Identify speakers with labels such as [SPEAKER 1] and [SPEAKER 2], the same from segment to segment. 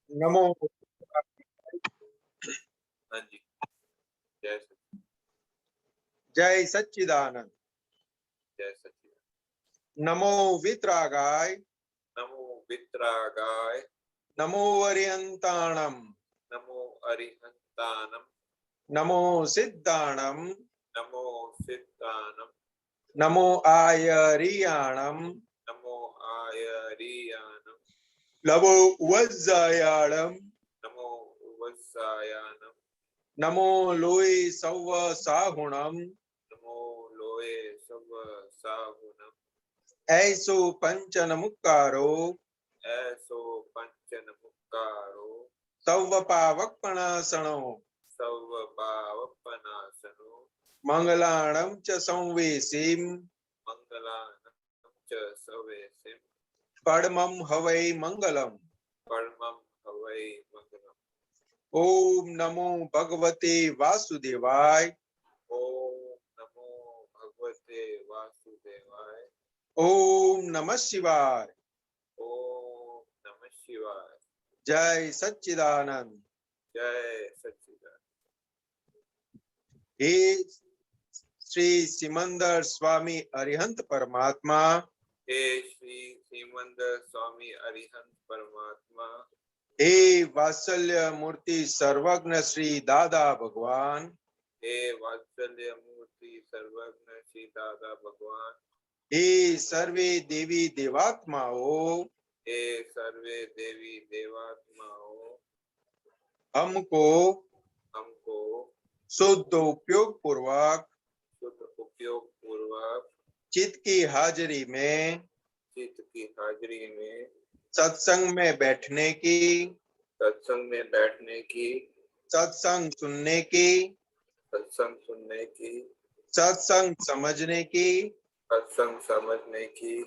[SPEAKER 1] नमो।
[SPEAKER 2] हाँ जी, जय
[SPEAKER 1] जय सच्चिदानंद।
[SPEAKER 2] जय सच्चिदानंद।
[SPEAKER 1] नमो वित्रागाय।
[SPEAKER 2] नमो वित्रागाय।
[SPEAKER 1] नमो अरिहंताणम।
[SPEAKER 2] नमो अरिहंतानम।
[SPEAKER 1] नमो सिद्धाणम।
[SPEAKER 2] नमो सिद्धानम।
[SPEAKER 1] नमो आयरियाणम।
[SPEAKER 2] नमो आयरियानम।
[SPEAKER 1] नमो वज्जायाणम।
[SPEAKER 2] नमो वत्सायानम।
[SPEAKER 1] नमो लोय सव्व साहुणम।
[SPEAKER 2] नमो लोए सब साहुनम।
[SPEAKER 1] ऐसो पंचन मुक्कारो।
[SPEAKER 2] ऐसो पंचन मुक्कारो।
[SPEAKER 1] सव्व पावकपणासणो।
[SPEAKER 2] सव पावपनासनो।
[SPEAKER 1] मंगलाणम च संवेशीम।
[SPEAKER 2] मंगलानम च सवेसिम।
[SPEAKER 1] परमं हवै मंगलम।
[SPEAKER 2] परमं हवै मंगलम।
[SPEAKER 1] ओम नमो भगवते वासुदेवाय।
[SPEAKER 2] ओम नमो भगवते वासुदेवाय।
[SPEAKER 1] ओम नमः शिवाय।
[SPEAKER 2] ओम नमः शिवाय।
[SPEAKER 1] जय सच्चिदानंद।
[SPEAKER 2] जय सच्चिदानंद।
[SPEAKER 1] हे श्री सिमंदर स्वामी अरिहंत परमात्मा।
[SPEAKER 2] हे श्री श्रीमंदर स्वामी अरिहंत परमात्मा।
[SPEAKER 1] हे वात्सल्य मूर्ति सर्वज्ञ श्री दादा भगवान।
[SPEAKER 2] हे वात्सल्य मूर्ति सर्वज्ञ श्री दादा भगवान।
[SPEAKER 1] हे सर्वे देवी देवात्माओं।
[SPEAKER 2] हे सर्वे देवी देवात्माओं।
[SPEAKER 1] हमको शुद्ध उपयोग पूर्वक चित्त की हाजिरी में सत्संग में बैठने की, सत्संग सुनने की, सत्संग समझने की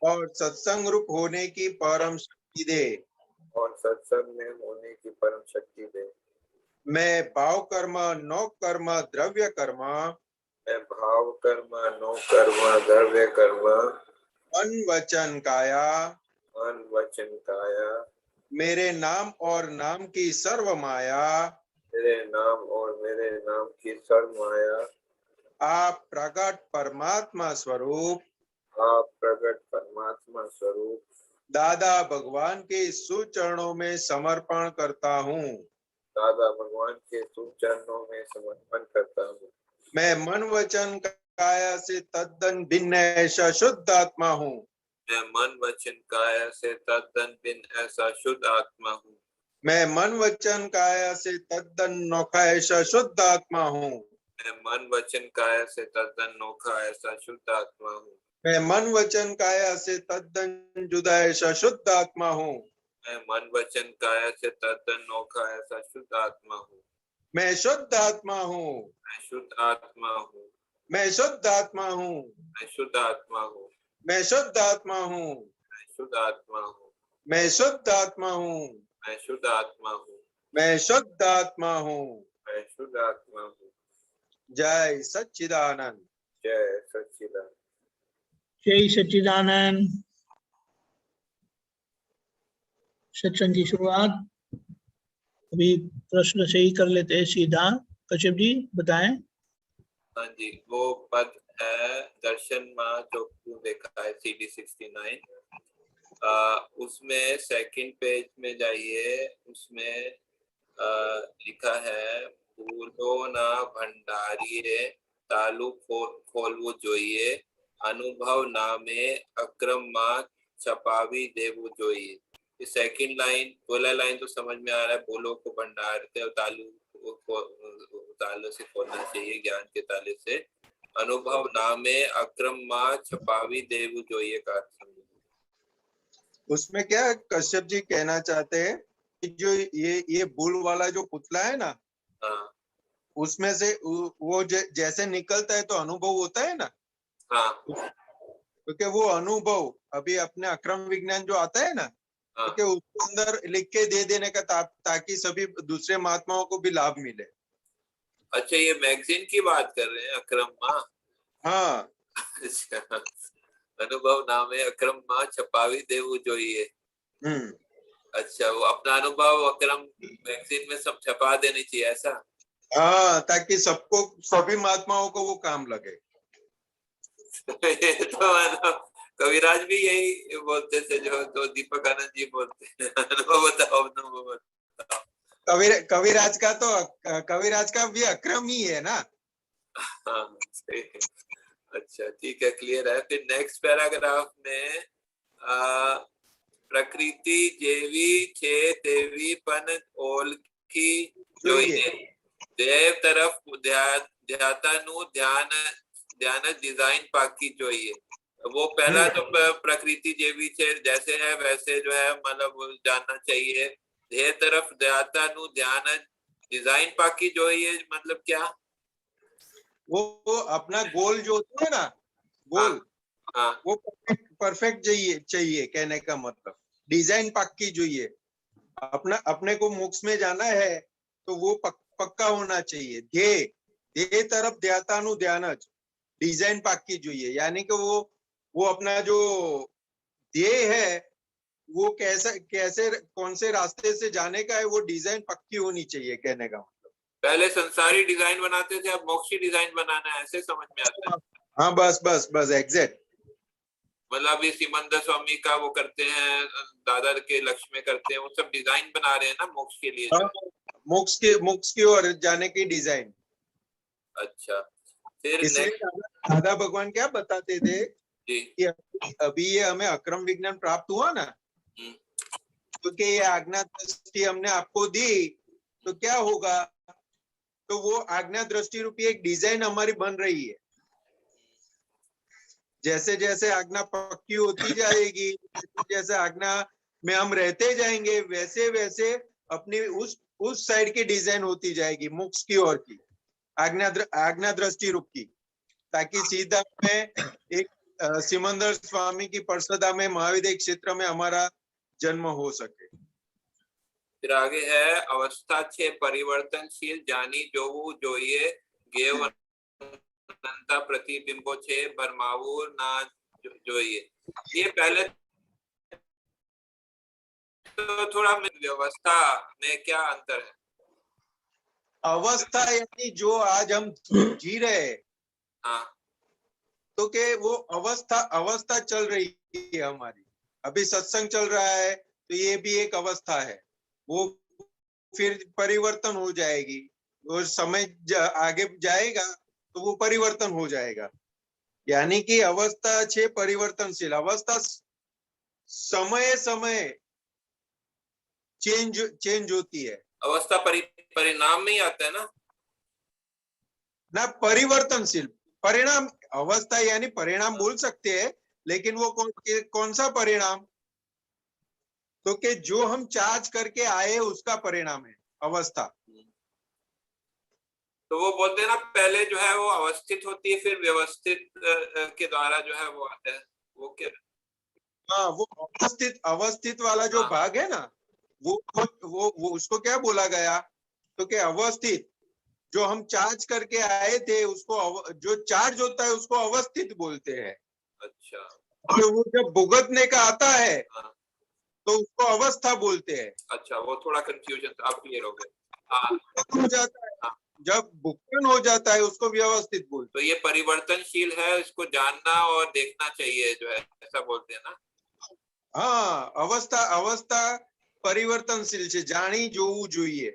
[SPEAKER 1] और सत्संग रूप होने की परम शक्ति दे।
[SPEAKER 2] और सत्संग में होने की परम शक्ति दे।
[SPEAKER 1] मैं भाव कर्म, नौ कर्म, द्रव्य कर्म,
[SPEAKER 2] मैं भाव कर्म, नो कर्म, द्रव्य कर्म,
[SPEAKER 1] मन वचन काया,
[SPEAKER 2] मन वचन काया,
[SPEAKER 1] मेरे नाम और नाम की सर्व माया,
[SPEAKER 2] मेरे नाम और मेरे नाम की सर्व माया,
[SPEAKER 1] आप प्रकट परमात्मा स्वरूप,
[SPEAKER 2] आप प्रकट परमात्मा स्वरूप
[SPEAKER 1] दादा भगवान के सुचरणों में समर्पण करता हूँ।
[SPEAKER 2] दादा भगवान के सुचरणों में समर्पण करता हूँ।
[SPEAKER 1] मैं मन वचन काया से तद्दन भिन्न ऐसा शुद्ध आत्मा हूँ।
[SPEAKER 2] मैं मन वचन काया से तद्दन भिन्न ऐसा शुद्ध आत्मा हूँ।
[SPEAKER 1] मैं मन वचन काया से तद्दन नोखा ऐसा शुद्ध आत्मा हूँ।
[SPEAKER 2] मैं मन वचन काया से तद्दन नोखा ऐसा शुद्ध आत्मा हूँ।
[SPEAKER 1] मैं मन वचन काया से तद्दन जुदा ऐसा शुद्ध आत्मा हूँ।
[SPEAKER 2] मैं मन वचन काया से तद्दन नोखा ऐसा शुद्ध आत्मा हूँ।
[SPEAKER 1] मैं शुद्ध आत्मा हूँ।
[SPEAKER 2] मैं शुद्ध आत्मा हूँ।
[SPEAKER 1] मैं शुद्ध आत्मा हूँ।
[SPEAKER 2] मैं शुद्ध आत्मा हूँ।
[SPEAKER 1] मैं शुद्ध आत्मा हूँ।
[SPEAKER 2] मैं शुद्ध आत्मा हूँ।
[SPEAKER 1] मैं शुद्ध आत्मा हूँ।
[SPEAKER 2] मैं शुद्ध आत्मा हूँ।
[SPEAKER 1] मैं शुद्ध आत्मा हूँ।
[SPEAKER 2] मैं शुद्ध आत्मा हूँ।
[SPEAKER 1] जय सच्चिदानंद।
[SPEAKER 2] जय सच्चिदानंद।
[SPEAKER 3] जय सच्चिदानंद। सत्संग की शुरुआत अभी प्रश्न से ही कर लेते हैं सीधा। कश्यप जी बताएं।
[SPEAKER 2] हाँ जी, वो पद है दर्शन माँ जो क्यों देखा है CD 69। उसमें सेकंड पेज में जाइए, उसमें लिखा है भूलो ना भंडारी रे तालु खोलवू जोइए अनुभव नामे अक्रम माँ छपावी देवू जोइए। ये सेकंड लाइन, पहला लाइन तो समझ में आ रहा है, बोलो को भंडारते और तालों से खोलना चाहिए, ज्ञान के ताले से। अनुभव नामे अक्रम माँ छपावी देवू जोइए का अर्थ समझो।
[SPEAKER 1] उसमें क्या कश्यप जी कहना चाहते हैं कि जो ये बुल वाला जो पुतला है ना,
[SPEAKER 2] हाँ
[SPEAKER 1] उसमें से वो जैसे निकलता है तो अनुभव होता है ना।
[SPEAKER 2] हाँ
[SPEAKER 1] क्योंकि वो अनुभव अभी अपने अक्रम विज्ञान जो आता है ना,
[SPEAKER 2] हाँ।
[SPEAKER 1] क्योंकि उसके अंदर लिख के दे देने का ताकि सभी दूसरे महात्माओं को भी लाभ मिले।
[SPEAKER 2] अच्छा, ये मैगजीन की बात कर रहे हैं अक्रम माँ?
[SPEAKER 1] हाँ।
[SPEAKER 2] अनुभव नामे अक्रम माँ छपावी देवू जोइए। अच्छा, वो अपना अनुभव अक्रम मैगजीन में सब छपा देनी चाहिए ऐसा।
[SPEAKER 1] हाँ, ताकि सबको, सभी महात्माओं को वो काम लगे।
[SPEAKER 2] ये तो मतलब कविराज भी यही बोलते थे, जो दीपक आनंद जी बोलते हैं। अनुभव बताओ, अनुभव बताओ।
[SPEAKER 1] कविराज का भी अक्रम ही है ना।
[SPEAKER 2] हाँ सही है। अच्छा ठीक है, क्लियर है। फिर नेक्स्ट पैराग्राफ में प्रकृति जेवी छे तेवी पन ओलखी જોઈએ देव तरफ ध्यातानु ध्यान डिजाइन पाकी જોઈએ। वो पहला तो प्रकृति जेवी छे जैसे है वैसे जो है मतलब जानना चाहिए। देह तरफ ध्यातानु ध्यान डिजाइन पाकी જોઈએ मतलब क्या?
[SPEAKER 1] वो अपना गोल जो होता है ना, गोल,
[SPEAKER 2] हाँ
[SPEAKER 1] वो परफेक्ट चाहिए कहने का मतलब। डिजाइन पक्की चाहिए। अपने को मोक्ष में जाना है तो वो पक्का होना चाहिए। ध्येय तरफ ध्यातानु ध्यानज डिजाइन पक्की चाहिए, यानी कि वो अपना जो ध्येय है वो कैसे कौन से रास्ते से जाने का है, वो डिजाइन पक्की होनी चाहिए कहने का मतलब।
[SPEAKER 2] पहले संसारी डिजाइन बनाते थे, अब मोक्षी डिजाइन बनाना है, ऐसे समझ में आता है।
[SPEAKER 1] हाँ बस एग्जैक्ट।
[SPEAKER 2] मतलब अभी सिमंदर स्वामी का वो करते हैं, दादर के लक्ष्य में करते हैं, वो सब डिजाइन बना रहे हैं ना मोक्ष के लिए।
[SPEAKER 1] मोक्ष की ओर जाने की डिजाइन।
[SPEAKER 2] अच्छा फिर
[SPEAKER 1] इसलिए दादा भगवान क्या बताते थे
[SPEAKER 2] जी
[SPEAKER 1] कि अभी ये हमें अक्रम विज्ञान प्राप्त हुआ ना, क्योंकि ये आज्ञा दृष्टि हमने आपको दी तो क्या होगा, तो वो आज्ञा दृष्टि रूपी एक डिजाइन हमारी बन रही है। जैसे जैसे आज्ञा पक्की होती जाएगी, जैसे आज्ञा में हम रहते जाएंगे, वैसे वैसे अपनी उस साइड की डिजाइन होती जाएगी मोक्ष की ओर की, आज्ञा दृष्टि रूप की, ताकि सीधा में एक सिमंदर स्वामी की परसदा में महाविद्य क्षेत्र में हमारा जन्म हो सके।
[SPEAKER 2] फिर आगे है अवस्था छे परिवर्तनशील जानी जोवू જોઈએ गेव अनंता प्रतिबिंबो छे भरमावू ना જોઈએ। ये पहले तो थोड़ा व्यवस्था में क्या अंतर है?
[SPEAKER 1] अवस्था यानी जो आज हम जी रहे हैं,
[SPEAKER 2] हाँ
[SPEAKER 1] तो के वो अवस्था चल रही है हमारी। अभी सत्संग चल रहा है तो ये भी एक अवस्था है, वो फिर परिवर्तन हो जाएगी, और समय आगे जाएगा तो वो परिवर्तन हो जाएगा। यानी कि अवस्था छे परिवर्तनशील, अवस्था समय समय चेंज होती है
[SPEAKER 2] अवस्था परिणाम में ही आता है
[SPEAKER 1] ना, परिवर्तनशील परिणाम। अवस्था यानी परिणाम बोल सकते हैं, लेकिन वो कौन सा परिणाम, तो कि जो हम चार्ज करके आए उसका परिणाम है अवस्था।
[SPEAKER 2] तो वो बोलते हैं ना पहले जो है वो अवस्थित होती है, फिर व्यवस्थित के द्वारा जो है वो आता है, वो क्या?
[SPEAKER 1] हाँ, वो अवस्थित वाला जो भाग है ना, वो उसको क्या बोला गया, तो कि अवस्थित जो हम चार्ज करके आए थे उसको, जो चार्ज होता है उसको अवस्थित बोलते हैं।
[SPEAKER 2] अच्छा
[SPEAKER 1] और वो जब भुगतने का आता है
[SPEAKER 2] हाँ
[SPEAKER 1] तो उसको अवस्था बोलते हैं।
[SPEAKER 2] अच्छा, वो थोड़ा कंफ्यूजन था, आप क्लियर हो गए। हाँ
[SPEAKER 1] हो जाता है, जब भुगतान हो जाता है उसको व्यवस्थित बोलते हैं।
[SPEAKER 2] तो ये परिवर्तनशील है, इसको जानना और देखना चाहिए जो है, ऐसा बोलते हैं ना।
[SPEAKER 1] हाँ, अवस्था परिवर्तनशील છે, જાણી જોવું જોઈએ,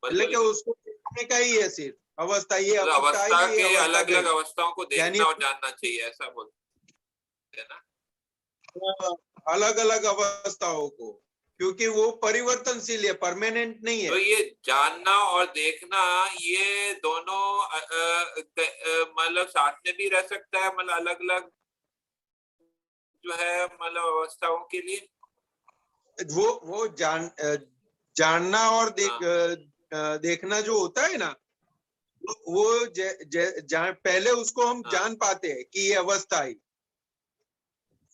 [SPEAKER 1] એટલે કે उसको देखने का ही है सिर्फ अवस्था। ये अवस्था
[SPEAKER 2] अवस्था
[SPEAKER 1] आई, ये
[SPEAKER 2] के
[SPEAKER 1] अवस्था
[SPEAKER 2] अलग अलग
[SPEAKER 1] गई,
[SPEAKER 2] अवस्थाओं को देखना और जानना चाहिए, ऐसा बोलते हैं ना।
[SPEAKER 1] अलग अलग अवस्थाओं को, क्योंकि वो परिवर्तनशील है, परमानेंट नहीं है।
[SPEAKER 2] तो ये जानना और देखना ये दोनों मतलब साथ में भी रह सकता है, मतलब अलग अलग जो है मतलब अवस्थाओं के लिए।
[SPEAKER 1] वो जानना और देखना जो होता है ना, वो पहले उसको हम जान पाते हैं कि ये अवस्था है,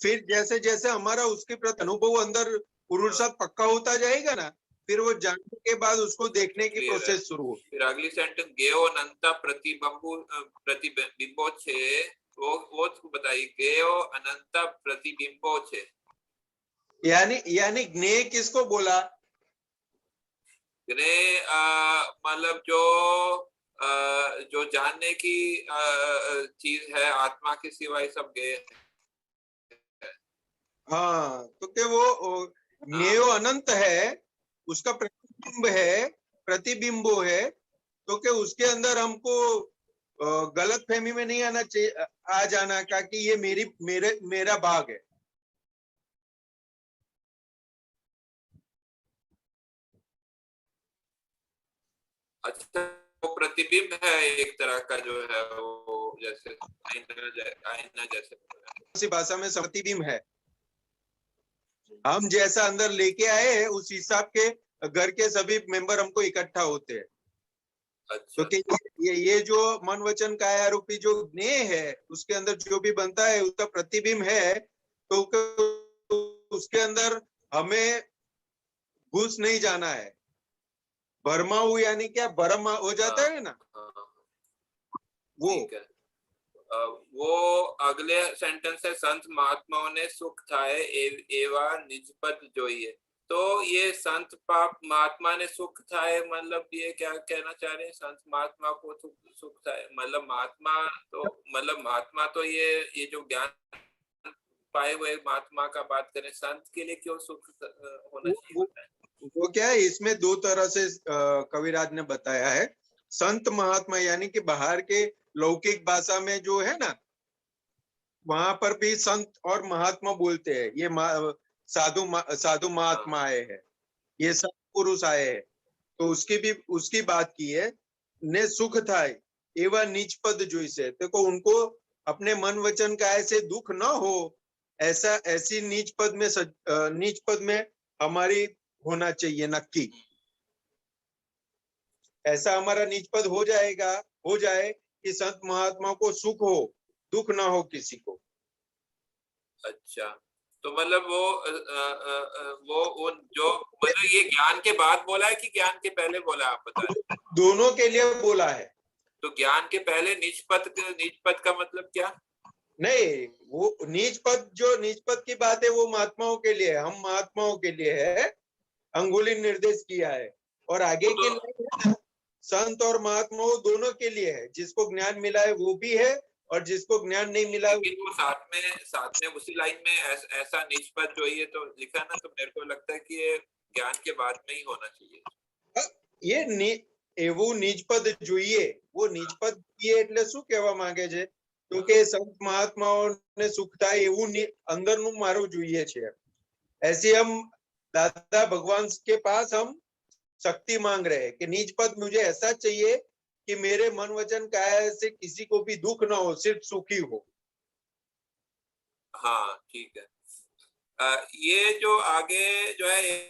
[SPEAKER 1] फिर जैसे जैसे हमारा उसके प्रति अनुभव अंदर पुरुषार्थ पक्का होता जाएगा ना, फिर वो जानने के बाद उसको देखने की प्रोसेस शुरू होगी।
[SPEAKER 2] फिर अगली सेंटेंस गेव अनंता प्रतिबिंबो छे, वो बताइए, गेव अनंता प्रतिबिंबो छे।
[SPEAKER 1] यानी ज्ञेय किसको बोला?
[SPEAKER 2] ज्ञेय मतलब जो जानने की चीज है, आत्मा के सिवाय सब ज्ञेय है।
[SPEAKER 1] हाँ, तो क्या वो ज्ञेय अनंत है, उसका प्रतिबिंबो है, तो क्या उसके अंदर हमको गलत फहमी में नहीं आना चाहिए, आ जाना का कि ये मेरा भाग है।
[SPEAKER 2] अच्छा, वो प्रतिबिंब है एक तरह का जो है, वो जैसे आईना जैसे।
[SPEAKER 1] उसी भाषा में प्रतिबिंब है, हम जैसा अंदर लेके आए हैं उस हिसाब के घर के सभी मेंबर हमको इकट्ठा होते हैं।
[SPEAKER 2] अच्छा,
[SPEAKER 1] तो ये जो मन वचन काया रूपी जो ज्ञेय है, उसके अंदर जो भी बनता है उसका प्रतिबिंब है, तो उसके अंदर हमें घुस नहीं जाना है। भरमाऊ यानी क्या, भरम हो जाता है ना, वो।
[SPEAKER 2] ठीक है। वो अगले सेंटेंस है, संत महात्माओं ने सुख थाए एवा निजपद जोइए। तो ये संत पाप महात्मा ने सुख थाए, मतलब ये क्या कहना चाह रहे हैं? संत महात्मा को सुख थाए मतलब महात्मा तो ये जो ज्ञान पाए हुए महात्मा का बात करें, संत के लिए क्यों सुख होना चाहिए?
[SPEAKER 1] वो क्या है, इसमें दो तरह से कविराज ने बताया है। संत महात्मा यानी कि बाहर के लौकिक भाषा में जो है ना, वहां पर भी संत और महात्मा बोलते हैं। ये साधु महात्मा आए हैं, ये सब पुरुष आए हैं, तो उसकी बात की है। ने सुख था एवं नीच पद जो इसे, देखो उनको अपने मन वचन काय से दुख ना हो, ऐसी नीच पद में हमारी होना चाहिए नक्की। ऐसा हमारा नीच पद हो जाए कि संत महात्मा को सुख हो, दुख ना हो किसी को।
[SPEAKER 2] अच्छा, तो मतलब वो जो मतलब ये ज्ञान के बाद बोला है कि ज्ञान के पहले बोला, आप बता रहे?
[SPEAKER 1] दोनों के लिए बोला है।
[SPEAKER 2] तो ज्ञान के पहले नीच पद का मतलब क्या?
[SPEAKER 1] नहीं, वो नीच पद की बात है वो महात्माओं के लिए, हम महात्माओं के लिए है, अंगुली निर्देश किया है। और आगे
[SPEAKER 2] तो
[SPEAKER 1] के लिए संत और महात्मा दोनों के लिए है, जिसको ज्ञान मिला है वो भी है, और जिसको ज्ञान नहीं मिला है।
[SPEAKER 2] लेकिन वो साथ में उसी लाइन में ऐसा नीच पद जो ये तो लिखा ना, तो मेरे को लगता है कि ये ज्ञान के बाद में ही होना चाहिए।
[SPEAKER 1] એવું નીચપદ જોઈએ, वो નીચપદ જોઈએ એટલે શું કહેવા માંગે છે? તો કે સંત મહાત્માઓને સુખ થાય એવું અંદરનું મારું જોઈએ છે। ऐसे हम दादा भगवान के पास हम शक्ति मांग रहे हैं कि नीच पद मुझे ऐसा चाहिए कि मेरे मन वचन काया से किसी को भी दुख ना हो, सिर्फ सुखी हो।
[SPEAKER 2] हाँ, ठीक है। ये जो आगे जो है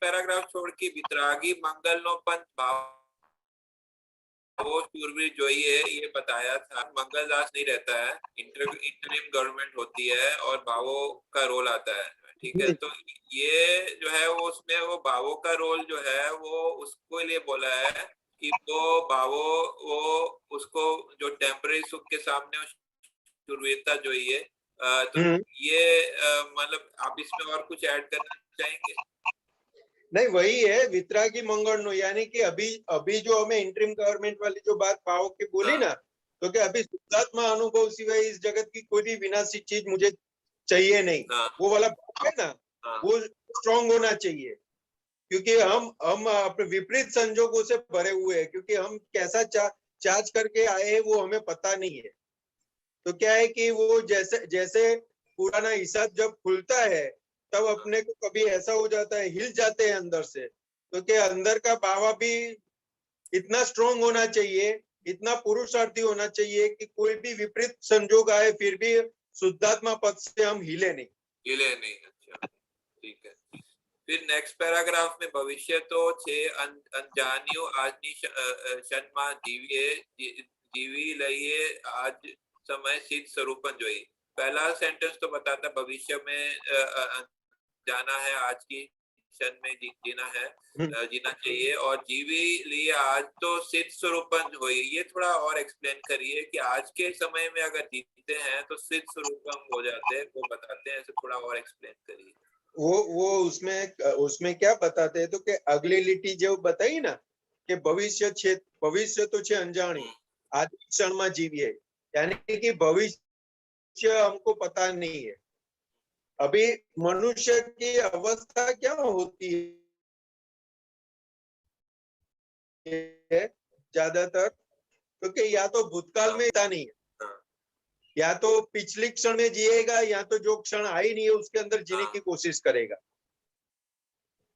[SPEAKER 2] पैराग्राफ छोड़ के वितरागी मंगल नो पंथ भाव वो शूरवीर जो ये बताया था। मंगलदास नहीं रहता है, इंटरिम गवर्नमेंट होती है और भावो का रोल आता है, ठीक है। तो ये जो है वो उसमें वो भावो का रोल जो है वो उसको लिए बोला है कि वो भावो वो उसको जो टेम्पररी सुख के सामने शूरवीरता जो तो ये मतलब आप इसमें और कुछ ऐड करना चाहेंगे?
[SPEAKER 1] नहीं, वही है वितरागी मंगल, यानी कि अभी जो हमें इंटरिम गवर्नमेंट वाली जो बात पाओ की बोली ना, तो क्या अभी शुद्धात्मा अनुभव सिवाय इस जगत की कोई भी विनाशी चीज मुझे चाहिए नहीं। वो वाला है ना, वो स्ट्रांग होना चाहिए, क्योंकि हम अपने विपरीत संजोगों से भरे हुए हैं, क्योंकि हम कैसा चार्ज करके आए हैं वो हमें पता नहीं है। तो क्या है कि वो जैसे जैसे पुराना हिसाब जब खुलता है, तब अपने को कभी ऐसा हो जाता है, हिल जाते हैं अंदर से। तो क्या अंदर का बावा भी इतना स्ट्रोंग होना चाहिए, इतना पुरुषार्थी होना चाहिए कि कोई भी विपरीत संजोग आए फिर भी शुद्धात्मा पद से हम हिले नहीं।
[SPEAKER 2] अच्छा, ठीक है। फिर नेक्स्ट पैराग्राफ में भविष्य तो छे अनजानियो आजनी शनमा जीवी लइए आज समय सिद्ध स्वरूपन जोई। पहला सेंटेंस तो बताता भविष्य में जाना है आज की क्षण में जीना है, जीना चाहिए, और जीवी लिए आज तो सिद्ध स्वरूपम हुई। ये थोड़ा और एक्सप्लेन करिए कि आज के समय में अगर जीते हैं तो सिद्ध स्वरूपम हो जाते हैं, वो बताते हैं, ऐसे थोड़ा और एक्सप्लेन करिए।
[SPEAKER 1] वो उसमें क्या बताते हैं तो कि अगली लिटी जो बताई ना कि भविष्य तो छे अंजाणी, आज क्षण में जीविए, यानी कि भविष्य हमको पता नहीं है। अभी मनुष्य की अवस्था क्या होती है ज्यादातर, क्योंकि या तो भूतकाल में था नहीं है, या तो पिछले क्षण में जिएगा, या तो जो क्षण आई नहीं है उसके अंदर जीने की कोशिश करेगा।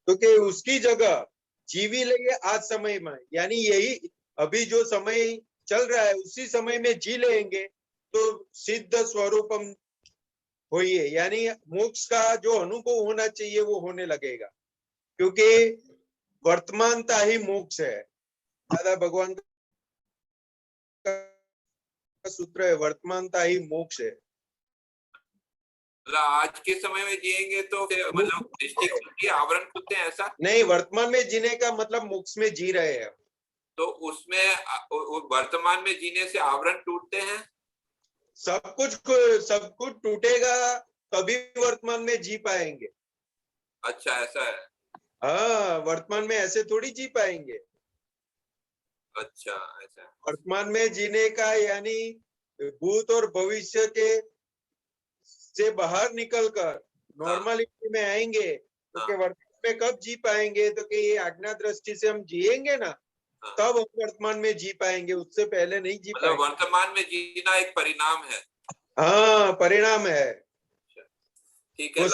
[SPEAKER 1] तो कि उसकी जगह जीवी लेंगे आज समय में, यानी यही अभी जो समय चल रहा है उसी समय में जी लेंगे तो सिद्ध स्वरूपम होइए, यानी मोक्ष का जो अनुभव होना चाहिए वो होने लगेगा, क्योंकि वर्तमानता ही मोक्ष है। दादा भगवान का सूत्र है, वर्तमानता ही मोक्ष है।
[SPEAKER 2] मतलब आज के समय में जिएंगे तो मतलब दृष्टिकोण की आवरण खुलते हैं, ऐसा
[SPEAKER 1] नहीं, वर्तमान में जीने का मतलब मोक्ष में जी रहे हैं,
[SPEAKER 2] तो उसमें वर्तमान में जीने से आवरण टूटते हैं।
[SPEAKER 1] सब कुछ टूटेगा तभी वर्तमान में जी पाएंगे।
[SPEAKER 2] अच्छा, ऐसा है।
[SPEAKER 1] हाँ, वर्तमान में ऐसे थोड़ी जी पाएंगे।
[SPEAKER 2] अच्छा, ऐसा है।
[SPEAKER 1] वर्तमान में जीने का यानी भूत और भविष्य के से बाहर निकलकर नॉर्मलिटी में आएंगे, तो कि वर्तमान में कब जी पाएंगे, तो कि ये आज्ञा दृष्टि से हम जिएंगे ना, तब हम वर्तमान में जी पाएंगे, उससे पहले नहीं जी
[SPEAKER 2] मतलब
[SPEAKER 1] पाएंगे।
[SPEAKER 2] वर्तमान में जीना एक परिणाम है।
[SPEAKER 1] हाँ, परिणाम है।
[SPEAKER 2] ठीक है।
[SPEAKER 1] वो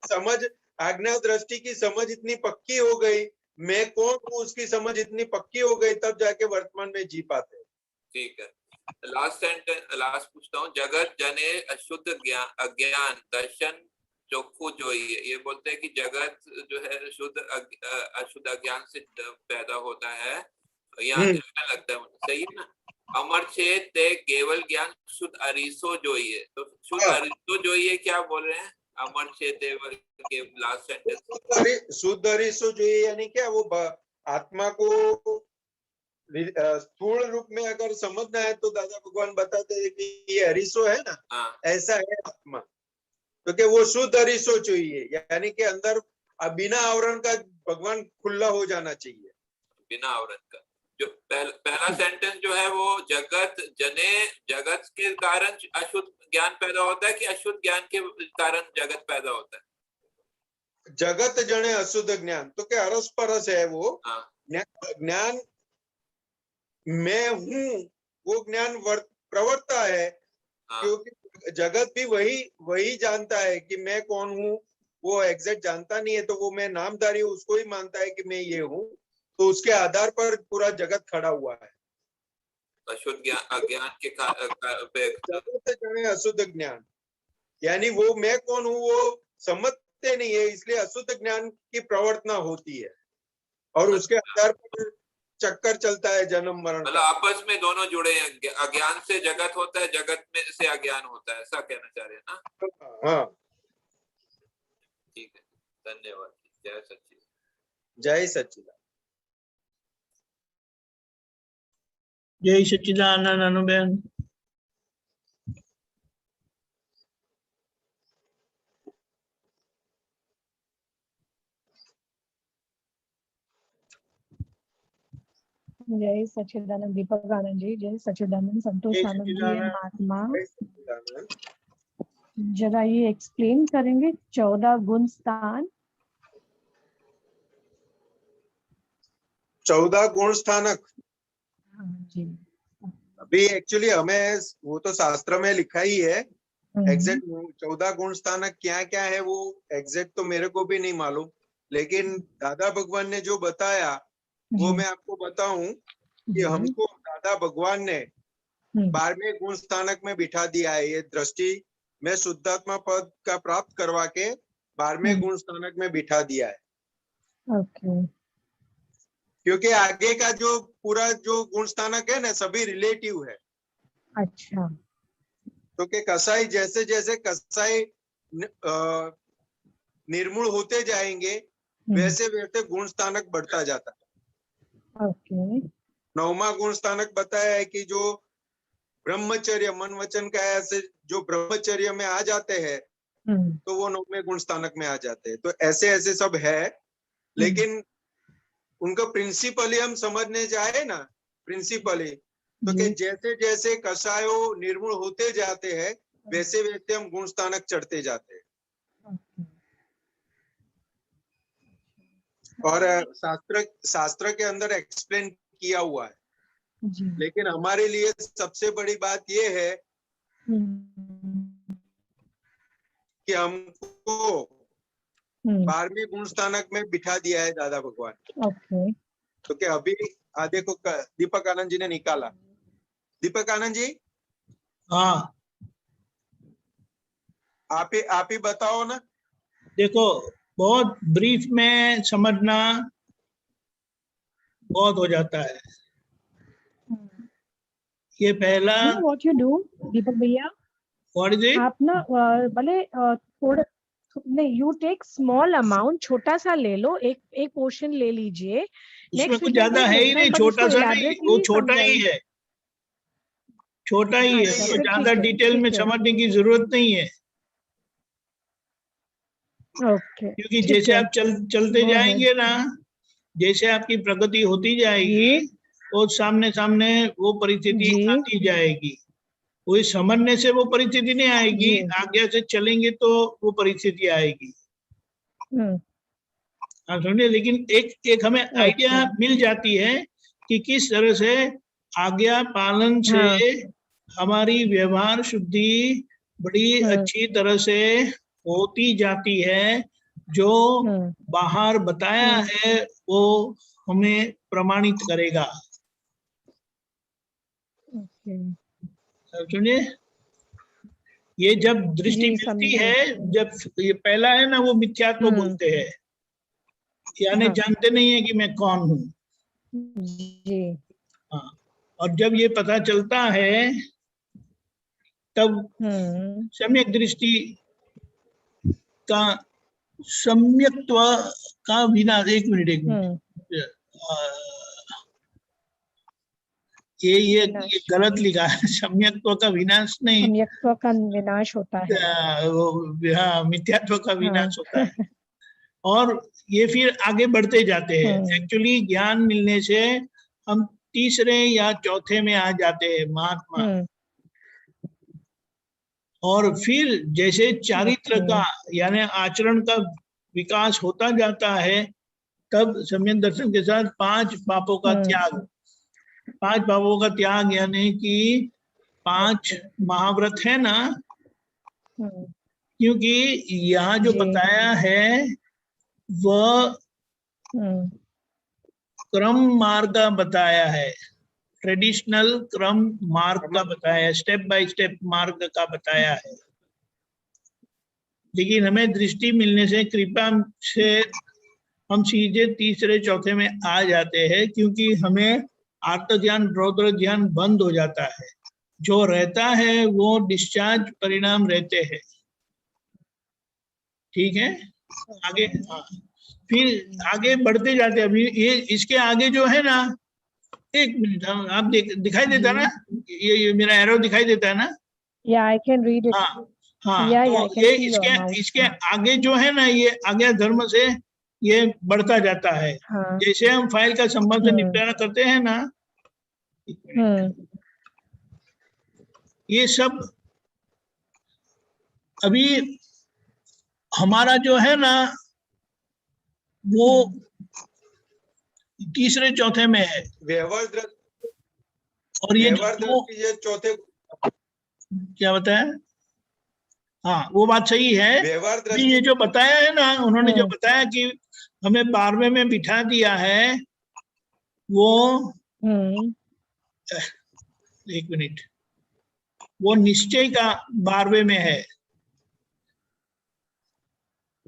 [SPEAKER 1] समझ आज्ञा दृष्टि की समझ इतनी पक्की हो गई, मैं कौन हूँ उसकी समझ इतनी पक्की हो गई, तब जाके वर्तमान में जी पाते।
[SPEAKER 2] ठीक है। लास्ट पूछता हूँ। जगत जने अशुद्ध अज्ञान दर्शन चोखू जो ये बोलते हैं कि जगत जो है शुद्ध अशुद्ध अज्ञान से पैदा होता है, यहाँ क्या लगता है, सही है ना? अमर छे ते केवल ज्ञान शुद्ध अरीसो जो ये, तो शुद्ध अरीसो जो ये क्या बोल रहे हैं? अमर छे ते के लास्ट सेंटेंस
[SPEAKER 1] शुद्ध अरीसो जो ये यानी क्या, वो आत्मा को स्थूल रूप में अगर समझना है तो दादा भगवान बताते हैं कि ये अरीसो है ना, ऐसा है आत्मा, क्योंकि वो शुद्ध अरीसो चाहिए, यानी कि अंदर बिना आवरण का भगवान खुला हो जाना चाहिए।
[SPEAKER 2] बिना आवरण का। जो पहला सेंटेंस जो है वो जगत जने, जगत के कारण अशुद्ध ज्ञान पैदा होता है कि अशुद्ध ज्ञान के कारण जगत पैदा होता है?
[SPEAKER 1] जगत जने अशुद्ध ज्ञान, तो क्या अरस परस है वो ज्ञान। मैं हूँ वो ज्ञान प्रवर्ता है, क्योंकि जगत भी वही जानता है कि मैं कौन हूँ, वो एग्जैक्ट जानता नहीं है, तो वो मैं नामधारी हूँ उसको ही मानता है कि मैं ये हूँ, तो उसके आधार पर पूरा जगत खड़ा हुआ है।
[SPEAKER 2] अशुद्ध अज्ञान के
[SPEAKER 1] जगत जने अशुद्ध ज्ञान, यानी वो मैं कौन हूँ वो समझते नहीं है, इसलिए अशुद्ध ज्ञान की प्रवर्तना होती है, और उसके आधार पर चक्कर चलता है जन्म मरण
[SPEAKER 2] मतलब
[SPEAKER 1] का।
[SPEAKER 2] आपस में दोनों जुड़े हैं, अज्ञान से जगत होता है, जगत में से अज्ञान होता है, ऐसा कहना चाह रहे हैं ना?
[SPEAKER 1] हाँ,
[SPEAKER 2] ठीक है, धन्यवाद। जय सच्चिदानंद।
[SPEAKER 1] जय सच्चिदानंद।
[SPEAKER 3] जय सच्चिदानंद अनुबेन।
[SPEAKER 4] जय सच्चिदानंद दीपक आनंद जी, जय सच्चिदानंद संतोष आनंद जी महात्मा। जरा ये एक्सप्लेन करेंगे 14 गुण स्थान।
[SPEAKER 1] 14 गुण स्थानक।
[SPEAKER 4] हाँ जी।
[SPEAKER 1] अभी एक्चुअली हमें वो तो शास्त्र में लिखा ही है, एग्जैक्ट 14 गुण स्थानक क्या क्या है वो एग्जैक्ट तो मेरे को भी नहीं मालूम, लेकिन दादा भगवान ने जो बताया वो मैं आपको बताऊं कि हमको दादा भगवान ने 12वें गुण स्थानक में बिठा दिया है। ये दृष्टि में शुद्धात्मा पद का प्राप्त करवा के 12वें गुण स्थानक में बिठा दिया है।
[SPEAKER 4] ओके।
[SPEAKER 1] क्योंकि आगे का जो पूरा जो गुण स्थानक है ना, सभी रिलेटिव है।
[SPEAKER 4] अच्छा।
[SPEAKER 1] तो कि कसाई जैसे जैसे कसाई निर्मूल होते जाएंगे, वैसे वैसे गुण स्थानक बढ़ता जाता है।
[SPEAKER 4] ओके।
[SPEAKER 1] 9वां गुण स्थानक बताया है कि जो ब्रह्मचर्य मन वचन काया से जो ब्रह्मचर्य में आ जाते हैं तो वो 9वें गुण स्थानक में आ जाते हैं। तो ऐसे ऐसे सब है, लेकिन उनका प्रिंसिपली हम समझने जाए ना, प्रिंसिपली तो कि जैसे जैसे कषायों निर्मूल होते जाते हैं वैसे वैसे हम गुण स्थानक चढ़ते जाते हैं। और शास्त्र के अंदर एक्सप्लेन किया हुआ है, लेकिन हमारे लिए सबसे बड़ी बात यह है कि हमको 12वें गुण स्थानक में बिठा दिया है दादा भगवान।
[SPEAKER 4] ओके।
[SPEAKER 1] तो क्या अभी देखो दीपक आनंद जी ने निकाला। दीपक आनंद जी,
[SPEAKER 3] हाँ
[SPEAKER 1] आप ही बताओ ना।
[SPEAKER 3] देखो, बहुत ब्रीफ में समझना बहुत हो जाता है। ये पहला
[SPEAKER 4] व्हाट यू डू दीपक भैया,
[SPEAKER 3] व्हाट इज इट,
[SPEAKER 4] आप ना भले थोड़ा नहीं, यू टेक स्मॉल अमाउंट, छोटा सा ले लो, एक पोर्शन ले लीजिए।
[SPEAKER 3] उसमें कुछ ज्यादा है ही नहीं, छोटा सा नहीं, वो छोटा ही है, छोटा ही है, उसको ज्यादा डिटेल में समझने की जरूरत नहीं है।
[SPEAKER 4] ओके,
[SPEAKER 3] क्योंकि जैसे आप चलते जाएंगे ना, जैसे आपकी प्रगति होती जाएगी और सामने सामने वो परिस्थिति आती जाएगी। वही समझने से वो परिस्थिति नहीं आएगी, आगे से चलेंगे तो वो परिस्थिति आएगी। आप समझे। लेकिन एक हमें आइडिया मिल जाती है कि किस तरह से आज्ञा पालन से हमारी व्यवहार शुद्धि बड़ी अच्छी तरह से होती जाती है। जो बाहर बताया है वो हमें प्रमाणित करेगा। सुनिए, ये जब दृष्टि मिलती है, जब ये पहला है ना, वो मिथ्यात्व बोलते हैं, यानी जानते नहीं है कि मैं कौन हूँ। हाँ, और जब ये पता चलता है तब सम्यक दृष्टि का सम्यक्त्व का विनाश। एक मिनट ये गलत लिखा है, सम्यक्त्व का विनाश नहीं,
[SPEAKER 4] सम्यक्त्व का विनाश होता है।
[SPEAKER 3] हाँ, मिथ्यात्व का विनाश होता है। और ये फिर आगे बढ़ते जाते हैं। एक्चुअली ज्ञान मिलने से हम तीसरे या चौथे में आ जाते हैं, महात्मा। और फिर जैसे चारित्र का यानी आचरण का विकास होता जाता है, तब सम्यक दर्शन के साथ 5 पापों का त्याग, 5 पापों का त्याग यानी कि 5 महाव्रत है ना। क्योंकि यहाँ जो बताया है वह क्रम मार्ग का बताया है, ट्रेडिशनल क्रम मार्ग का बताया है, स्टेप बाय स्टेप मार्ग का बताया है। लेकिन हमें दृष्टि मिलने से, कृपा से हम सीधे तीसरे चौथे में आ जाते हैं, क्योंकि हमें आर्त ध्यान रौद्र ध्यान बंद हो जाता है। जो रहता है वो डिस्चार्ज परिणाम रहते हैं। ठीक है, आगे। हाँ, फिर आगे बढ़ते जाते हैं। अभी ये इसके आगे जो है ना, एक मिनट, आप दिखाई देता ना, ये मेरा एरो दिखाई देता है ना।
[SPEAKER 4] I can read it.
[SPEAKER 3] हाँ हाँ, तो ये इसके आगे जो है ना, ये आज्ञा धर्म से ये बढ़ता जाता है। जैसे हम फाइल का संबंध से निपटारा करते हैं ना, ये सब अभी हमारा जो है ना वो तीसरे चौथे में है।
[SPEAKER 1] व्यवहार दृष्टि,
[SPEAKER 3] और ये
[SPEAKER 1] चौथे
[SPEAKER 3] क्या बताया? हाँ, वो बात सही है।
[SPEAKER 1] व्यवहार दृष्टि,
[SPEAKER 3] ये जो बताया है ना, उन्होंने जो बताया कि हमें 12वें में बिठा दिया है, वो एक मिनट, वो निश्चय का 12वें में है।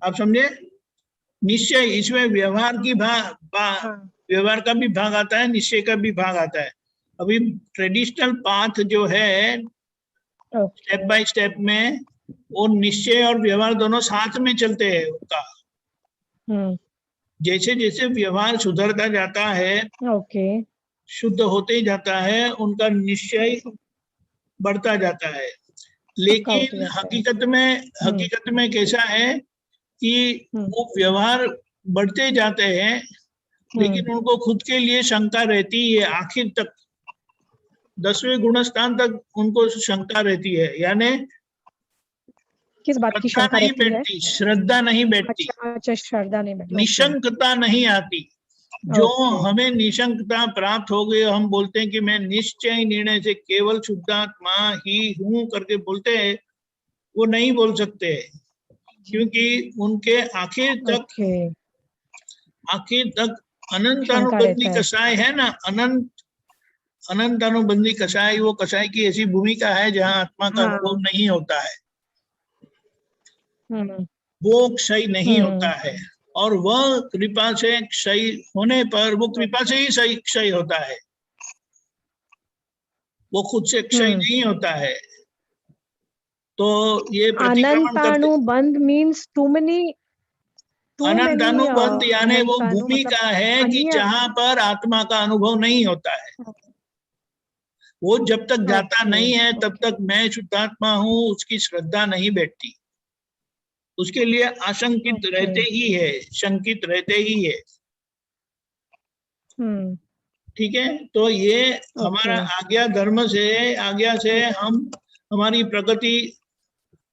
[SPEAKER 3] आप समझे? निश्चय, इसमें व्यवहार की व्यवहार का भी भाग आता है, निश्चय का भी भाग आता है। अभी ट्रेडिशनल पाथ जो है स्टेप बाय स्टेप में, वो निश्चय और व्यवहार दोनों साथ में चलते हैं उनका। जैसे जैसे व्यवहार सुधरता जाता है,
[SPEAKER 4] ओके
[SPEAKER 3] शुद्ध होते जाता है, उनका निश्चय बढ़ता जाता है।
[SPEAKER 4] पक्का
[SPEAKER 3] लेकिन
[SPEAKER 4] होते जाता है।
[SPEAKER 3] हकीकत में कैसा है कि वो व्यवहार बढ़ते जाते हैं, लेकिन उनको खुद के लिए शंका रहती है आखिर तक, 10वें गुणस्थान तक उनको शंका रहती है, यानी
[SPEAKER 4] किस बात की
[SPEAKER 3] श्रद्धा
[SPEAKER 4] शंका
[SPEAKER 3] नहीं
[SPEAKER 4] रहती है?
[SPEAKER 3] बैठती, श्रद्धा नहीं बैठती,
[SPEAKER 4] अच्छा अच्छा, श्रद्धा नहीं बैठती।
[SPEAKER 3] निशंकता नहीं आती। जो
[SPEAKER 4] ओके।
[SPEAKER 3] हमें निशंकता प्राप्त हो गई, हम बोलते हैं कि मैं निश्चय निर्णय से केवल शुद्धात्मा ही हूं करके बोलते हैं, वो नहीं बोल सकते, क्योंकि उनके आखिर तक
[SPEAKER 4] ओके,
[SPEAKER 3] अनंत
[SPEAKER 4] शंका
[SPEAKER 3] अनुबंधी
[SPEAKER 4] रहता है।
[SPEAKER 3] कषाय है ना, अनंत अनुबंधी कषाय, वो कषाय की ऐसी भूमिका है जहाँ आत्मा का
[SPEAKER 4] हाँ।
[SPEAKER 3] अनुभव नहीं होता है,
[SPEAKER 4] हम्म
[SPEAKER 3] वो क्षय नहीं होता है। और वह कृपा से क्षय होने पर, वो कृपा से ही सही क्षय होता है, वो खुद से क्षय नहीं होता है। तो ये प्रतिक्रमण करते,
[SPEAKER 4] अनंतानुबंध मीन्स टू मेनी
[SPEAKER 3] अनंतानुबंध यानी वो भूमिका है कि
[SPEAKER 4] अन्य।
[SPEAKER 3] जहां पर आत्मा का अनुभव नहीं होता है, वो जब तक जाता
[SPEAKER 4] ओके,
[SPEAKER 3] नहीं है तब
[SPEAKER 4] ओके।
[SPEAKER 3] तक मैं शुद्धात्मा हूँ, उसकी श्रद्धा नहीं बैठती, उसके लिए आशंकित
[SPEAKER 4] ओके।
[SPEAKER 3] रहते ही है, शंकित रहते ही है। ठीक है, तो ये हमारा
[SPEAKER 4] ओके।
[SPEAKER 3] आज्ञा से हम हमारी प्रगति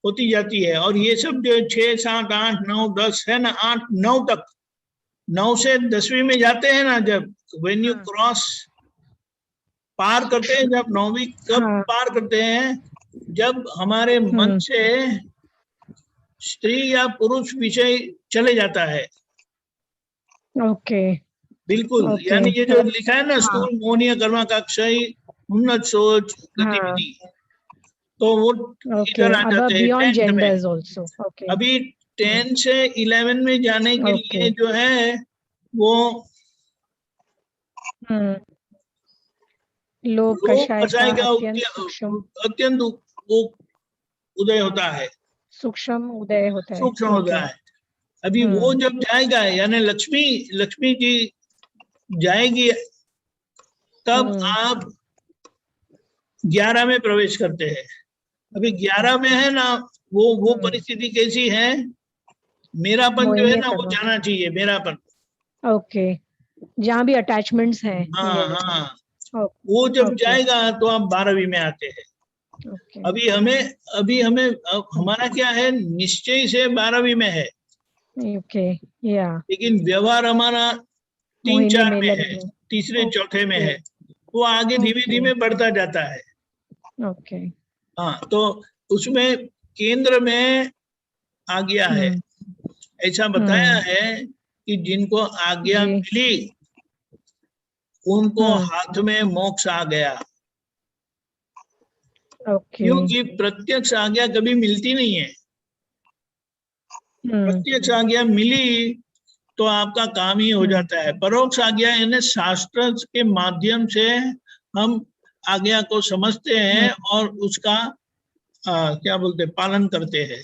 [SPEAKER 3] होती जाती है। और ये सब जो 6, 7, 8, 9, 10 है ना, 8, 9 तक, 9 से 10वीं में जाते हैं ना, जब व्हेन यू क्रॉस पार करते हैं, जब 9वीं कब
[SPEAKER 4] हाँ।
[SPEAKER 3] पार करते हैं, जब हमारे मन से स्त्री या पुरुष विषय चले जाता है।
[SPEAKER 4] ओके
[SPEAKER 3] बिल्कुल,
[SPEAKER 4] ओके।
[SPEAKER 3] यानी ये जो लिखा है ना,
[SPEAKER 4] हाँ
[SPEAKER 3] स्थूल मोहनीय कर्मा का क्षय, उन्नत सोच,
[SPEAKER 4] हाँ।
[SPEAKER 3] गतिविधि, तो वो
[SPEAKER 4] ओके,
[SPEAKER 3] इधर आ
[SPEAKER 4] अब
[SPEAKER 3] जाते हैं
[SPEAKER 4] बियॉन्ड
[SPEAKER 3] 10th में।
[SPEAKER 4] Genders also. ओके।
[SPEAKER 3] अभी 10 से 11 में जाने के
[SPEAKER 4] ओके।
[SPEAKER 3] लिए जो है वो
[SPEAKER 4] लोभ
[SPEAKER 3] लोक
[SPEAKER 4] कषाय का
[SPEAKER 3] कषाय का
[SPEAKER 4] अत्यंत सूक्ष्म
[SPEAKER 3] अत्यंत वो उदय होता है,
[SPEAKER 4] सूक्ष्म उदय होता है।
[SPEAKER 3] सूक्ष्म होता है। अभी वो जब जाएगा, यानी लक्ष्मी जी जाएगी, तब आप 11 में प्रवेश करते हैं। अभी 11 में है ना, वो परिस्थिति कैसी है, मेरापन जो है
[SPEAKER 4] मोहिनी
[SPEAKER 3] ना, वो
[SPEAKER 4] कर्म।
[SPEAKER 3] जाना चाहिए, मेरापन।
[SPEAKER 4] ओके, जहाँ भी अटैचमेंट्स हैं।
[SPEAKER 3] हाँ हाँ,
[SPEAKER 4] ओके।
[SPEAKER 3] वो जब
[SPEAKER 4] ओके।
[SPEAKER 3] जाएगा तो आप 12वीं में आते हैं।
[SPEAKER 4] ओके।
[SPEAKER 3] अभी हमें हमारा क्या है, निश्चय से 12वीं में है,
[SPEAKER 4] ओके। या
[SPEAKER 3] लेकिन व्यवहार हमारा 3,
[SPEAKER 4] मोहिनी
[SPEAKER 3] 4
[SPEAKER 4] में
[SPEAKER 3] में है,
[SPEAKER 4] लगने।
[SPEAKER 3] तीसरे चौथे में है, वो आगे धीमे धीमे बढ़ता जाता है।
[SPEAKER 4] ओके।
[SPEAKER 3] हाँ, तो उसमें केंद्र में आज्ञा है, ऐसा बताया है कि जिनको आज्ञा
[SPEAKER 4] जी।
[SPEAKER 3] मिली उनको हाथ में मोक्ष आ गया।
[SPEAKER 4] ओके।
[SPEAKER 3] क्योंकि प्रत्यक्ष आज्ञा कभी मिलती नहीं है। प्रत्यक्ष आज्ञा मिली तो आपका काम ही हो जाता है। परोक्ष आज्ञा यानी शास्त्र के माध्यम से हम आज्ञा को समझते हैं और उसका क्या बोलते हैं, पालन करते हैं।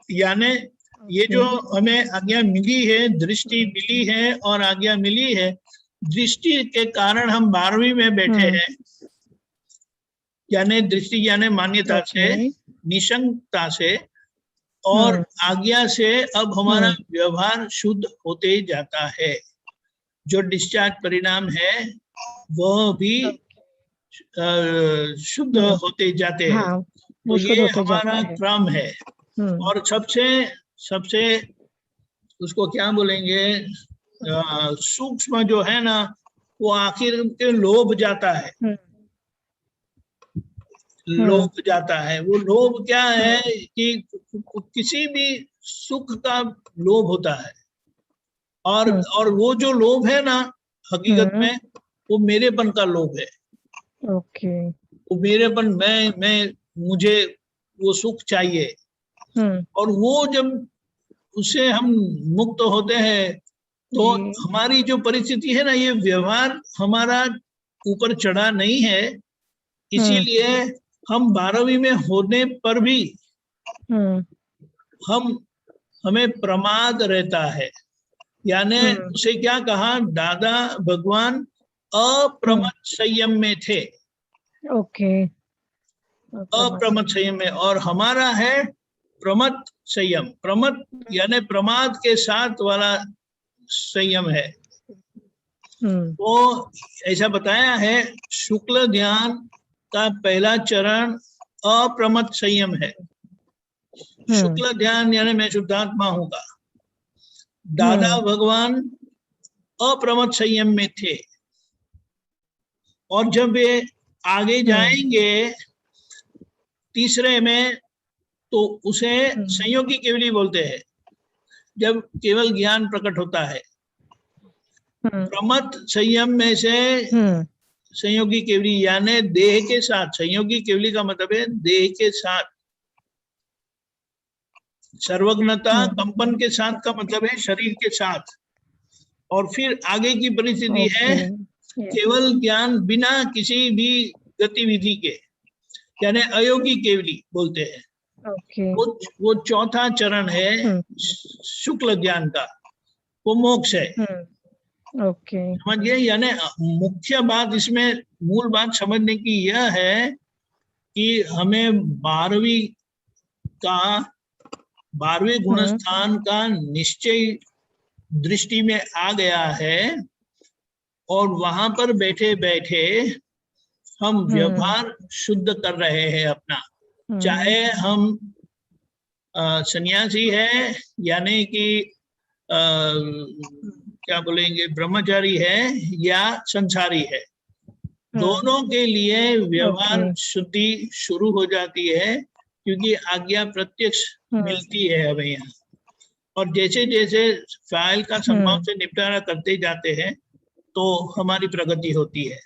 [SPEAKER 3] यानी ये जो हमें आज्ञा मिली है, दृष्टि मिली है और आज्ञा मिली है, दृष्टि के कारण हम 12वीं में बैठे हैं, यानी दृष्टि यानी मान्यता से, निशंकता से, और आज्ञा से अब हमारा व्यवहार शुद्ध होते जाता है। जो डिस्चार्ज परिणाम है वह भी शुद्ध होते जाते हैं।
[SPEAKER 4] हाँ,
[SPEAKER 3] तो
[SPEAKER 4] वो
[SPEAKER 3] ये
[SPEAKER 4] शुद्ध होते जाता
[SPEAKER 3] हमारा
[SPEAKER 4] है।
[SPEAKER 3] क्रम है। और सबसे उसको क्या बोलेंगे, सूक्ष्म जो है ना, वो आखिर के लोभ जाता है। लोभ जाता है। वो लोभ क्या है कि किसी भी सुख का लोभ होता है, और वो जो लोभ है ना, हकीकत में वो मेरेपन का लोभ है।
[SPEAKER 4] ओके।
[SPEAKER 3] वो मेरेपन, मुझे वो सुख चाहिए। और वो जब उससे हम मुक्त होते हैं तो हमारी जो परिस्थिति है ना, ये व्यवहार हमारा ऊपर चढ़ा नहीं है, इसीलिए हम 12वीं में होने पर भी हम हमें प्रमाद रहता है, यानी उसे क्या कहा, दादा भगवान अप्रमत संयम में थे,
[SPEAKER 4] ओके,
[SPEAKER 3] अप्रमत संयम में, और हमारा है प्रमत संयम। प्रमत यानी प्रमाद के साथ वाला संयम है। तो ऐसा बताया है, शुक्ल ध्यान का पहला चरण अप्रमत संयम है। शुक्ल ध्यान यानी मैं शुद्धात्मा हूँगा। दादा भगवान अप्रमत संयम में थे, और जब वे आगे जाएंगे तीसरे में, तो उसे संयोगी केवली बोलते हैं, जब केवल ज्ञान प्रकट होता है। प्रमत संयम में से संयोगी केवली यानी देह के साथ, संयोगी केवली का मतलब है देह के साथ। सर्वज्ञता कंपन के साथ का मतलब है शरीर के साथ। और फिर आगे की परिस्थिति है केवल ज्ञान बिना किसी भी गतिविधि के, यानी अयोगी केवली बोलते हैं। वो चौथा चरण है शुक्ल ज्ञान का, वो मोक्ष है। समझिए, यानी मुख्य बात इसमें, मूल बात समझने की यह है कि हमें 12वें गुणस्थान का निश्चय दृष्टि में आ गया है, और वहां पर बैठे बैठे हम व्यवहार शुद्ध कर रहे हैं अपना, चाहे हम सन्यासी है, यानी कि क्या बोलेंगे, ब्रह्मचारी है या संसारी है, दोनों के लिए व्यवहार शुद्धि शुरू हो जाती है, क्योंकि आज्ञा प्रत्यक्ष मिलती है हमें यहाँ। और जैसे जैसे फाइल का संभव से निपटारा करते जाते हैं तो हमारी प्रगति होती है।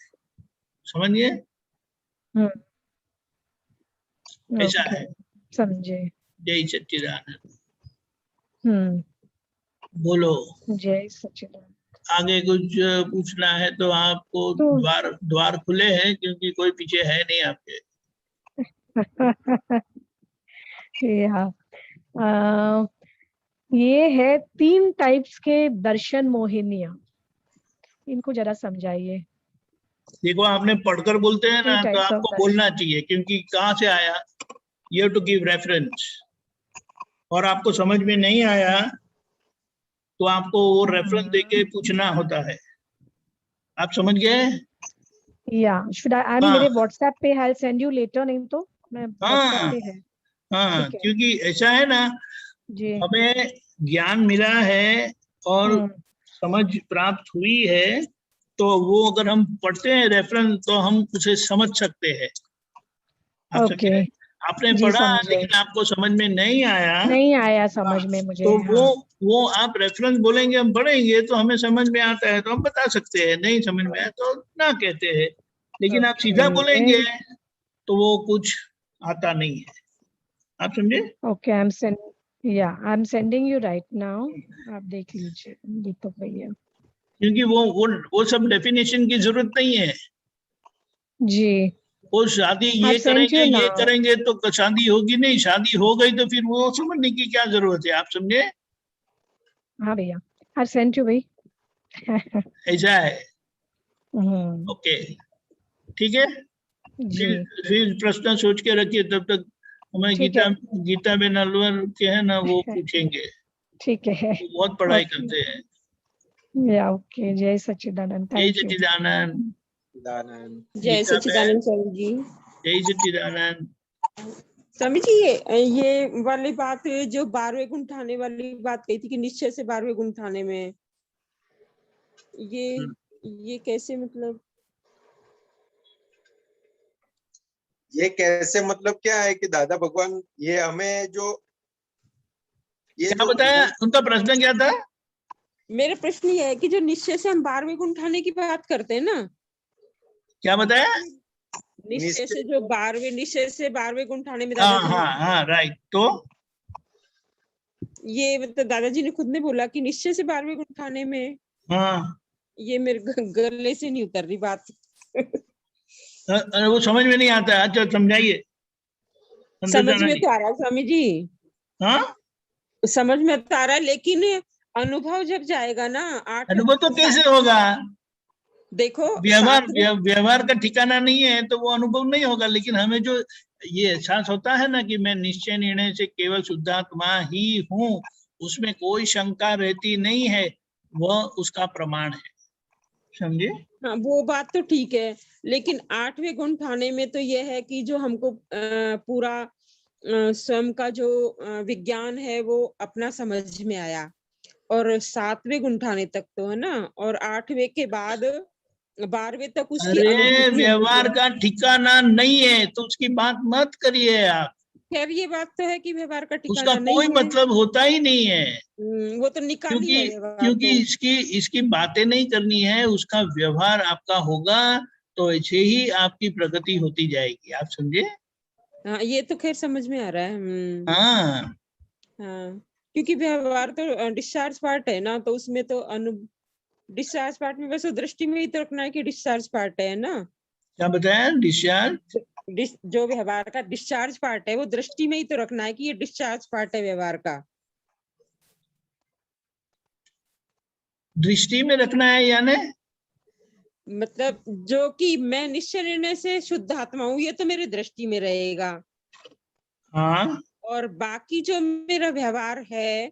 [SPEAKER 3] समझिए, ऐसा है।
[SPEAKER 4] समझे।
[SPEAKER 3] जय सच्चिदानंद। बोलो।
[SPEAKER 4] जय सच्चिदानंद।
[SPEAKER 3] आगे कुछ पूछना है तो आपको द्वार खुले हैं, क्योंकि कोई पीछे है नहीं आपके।
[SPEAKER 4] ये है 3 टाइप्स के दर्शन मोहिनियां, इनको जरा समझाइए।
[SPEAKER 3] देखो, आपने पढ़कर बोलते हैं ना, तो आपको बोलना चाहिए, क्योंकि कहाँ से आया, you have to give reference. और आपको समझ में नहीं आया तो आपको वो रेफरेंस देके पूछना होता है। आप समझ गए?
[SPEAKER 4] या शुड आई मेरे व्हाट्सएप पे आई सेंड यू लेटर, नहीं तो मैं व्हाट्सएप पे है।
[SPEAKER 3] हाँ, क्योंकि ऐसा है ना जी, हमें ज्ञान मिला है और समझ प्राप्त हुई है, तो वो अगर हम पढ़ते हैं रेफरेंस तो हम उसे समझ सकते हैं। आप समझे? आपने पढ़ा लेकिन आपको समझ में नहीं आया समझ में मुझे, तो वो आप रेफरेंस बोलेंगे, हम पढ़ेंगे तो हमें समझ में आता है तो हम बता सकते हैं, नहीं समझ में आया तो ना कहते हैं। लेकिन आप सीधा बोलेंगे तो वो कुछ आता नहीं है। आप समझे? Okay, I am sending you right now, आप देख लीजिए दीपक भैया, क्योंकि वो सब डेफिनेशन की जरूरत नहीं है जी। वो शादी ये करेंगे तो शादी होगी नहीं, शादी हो गई तो फिर वो समझने की क्या जरूरत है। आप समझे? हाँ भैया, आई सेंड यू भाई। ऐसा है। ओके, ठीक है जी। फिर प्रश्न सोच के रखिए, तब तक हमें गीता बेन अलवर के है ना, वो पूछेंगे। ठीक है, वो बहुत पढ़ाई करते हैं। या ओके, जय सच्चिदानंद। जय सच्चिदानंद।
[SPEAKER 5] जय सच्चिदानंद स्वामी जी।
[SPEAKER 3] जय सच्चिदानंद।
[SPEAKER 5] स्वामी जी, ये वाली बात जो 12वें गुण ठाने वाली बात कही थी कि निश्चय से 12वें गुण ठाने में, ये कैसे, मतलब
[SPEAKER 1] ये कैसे, मतलब क्या है कि दादा भगवान ये हमें जो
[SPEAKER 3] क्या बताया, उनका प्रश्न क्या था?
[SPEAKER 5] मेरा प्रश्न ये है कि जो निश्चय से हम 12वें गुण ठाने की बात करते हैं ना,
[SPEAKER 3] क्या बताया?
[SPEAKER 5] निश्चय से जो 12वें गुण ठाने में
[SPEAKER 3] हाँ, राइट। तो
[SPEAKER 5] ये मतलब दादाजी ने खुद ने बोला कि निश्चय से 12वें गुण ठाने में, ये मेरे गले से नहीं उतर रही बात।
[SPEAKER 3] वो समझ में नहीं आता। अच्छा, समझाइए।
[SPEAKER 5] समझ में तो आ रहा है स्वामी जी।
[SPEAKER 3] हाँ,
[SPEAKER 5] समझ में तो आ रहा है, लेकिन अनुभव जब जाएगा ना
[SPEAKER 3] अनुभव तो कैसे होगा?
[SPEAKER 5] देखो
[SPEAKER 3] व्यवहार
[SPEAKER 5] सातवें
[SPEAKER 3] व्यवहार का ठिकाना नहीं है तो वो अनुभव नहीं होगा। लेकिन हमें जो ये एहसास होता है ना कि मैं निश्चय निर्णय से केवल शुद्धात्मा ही हूँ, उसमें कोई शंका रहती नहीं है, वह उसका प्रमाण है। समझे?
[SPEAKER 5] हाँ, वो बात तो ठीक है, लेकिन 8वें गुण ठाने में तो यह है कि जो हमको पूरा स्वयं का जो विज्ञान है वो अपना समझ में आया, और 7वें गुण ठाने तक तो है ना, और 8वें के बाद 12वें तक उसकी
[SPEAKER 3] अरे
[SPEAKER 5] अनुभूति
[SPEAKER 3] व्यवहार
[SPEAKER 5] होती है।
[SPEAKER 3] का ठिकाना नहीं है तो उसकी बात मत करिए आप।
[SPEAKER 5] खैर ये बात तो है कि व्यवहार का
[SPEAKER 3] उसका
[SPEAKER 5] ठिकाना
[SPEAKER 3] कोई
[SPEAKER 5] नहीं है।
[SPEAKER 3] मतलब होता ही नहीं है।
[SPEAKER 5] वो तो निकाली
[SPEAKER 3] क्योंकि
[SPEAKER 5] है व्यवहार
[SPEAKER 3] क्योंकि
[SPEAKER 5] तो।
[SPEAKER 3] इसकी इसकी बातें नहीं करनी है, उसका व्यवहार आपका होगा तो ऐसे ही आपकी प्रगति होती जाएगी। आप समझे?
[SPEAKER 5] हाँ, ये तो खैर समझ में आ रहा है।
[SPEAKER 3] हाँ,
[SPEAKER 5] हाँ, क्योंकि व्यवहार तो डिस्चार्ज पार्ट है ना, तो उसमें तो डिस्चार्ज पार्ट में वैसे दृष्टि में ही तो रखना है कि डिस्चार्ज पार्ट है ना।
[SPEAKER 3] क्या बताया? डिस्चार्ज?
[SPEAKER 5] जो व्यवहार का डिस्चार्ज पार्ट है वो दृष्टि में ही तो रखना है कि ये डिस्चार्ज पार्ट है व्यवहार का।
[SPEAKER 3] दृष्टि में रखना है यानी?
[SPEAKER 5] मतलब जो कि मैं निश्चय निर्णय से शुद्ध आत्मा हूँ, ये तो मेरे दृष्टि में रहेगा,
[SPEAKER 3] हाँ
[SPEAKER 5] और बाकी जो मेरा व्यवहार है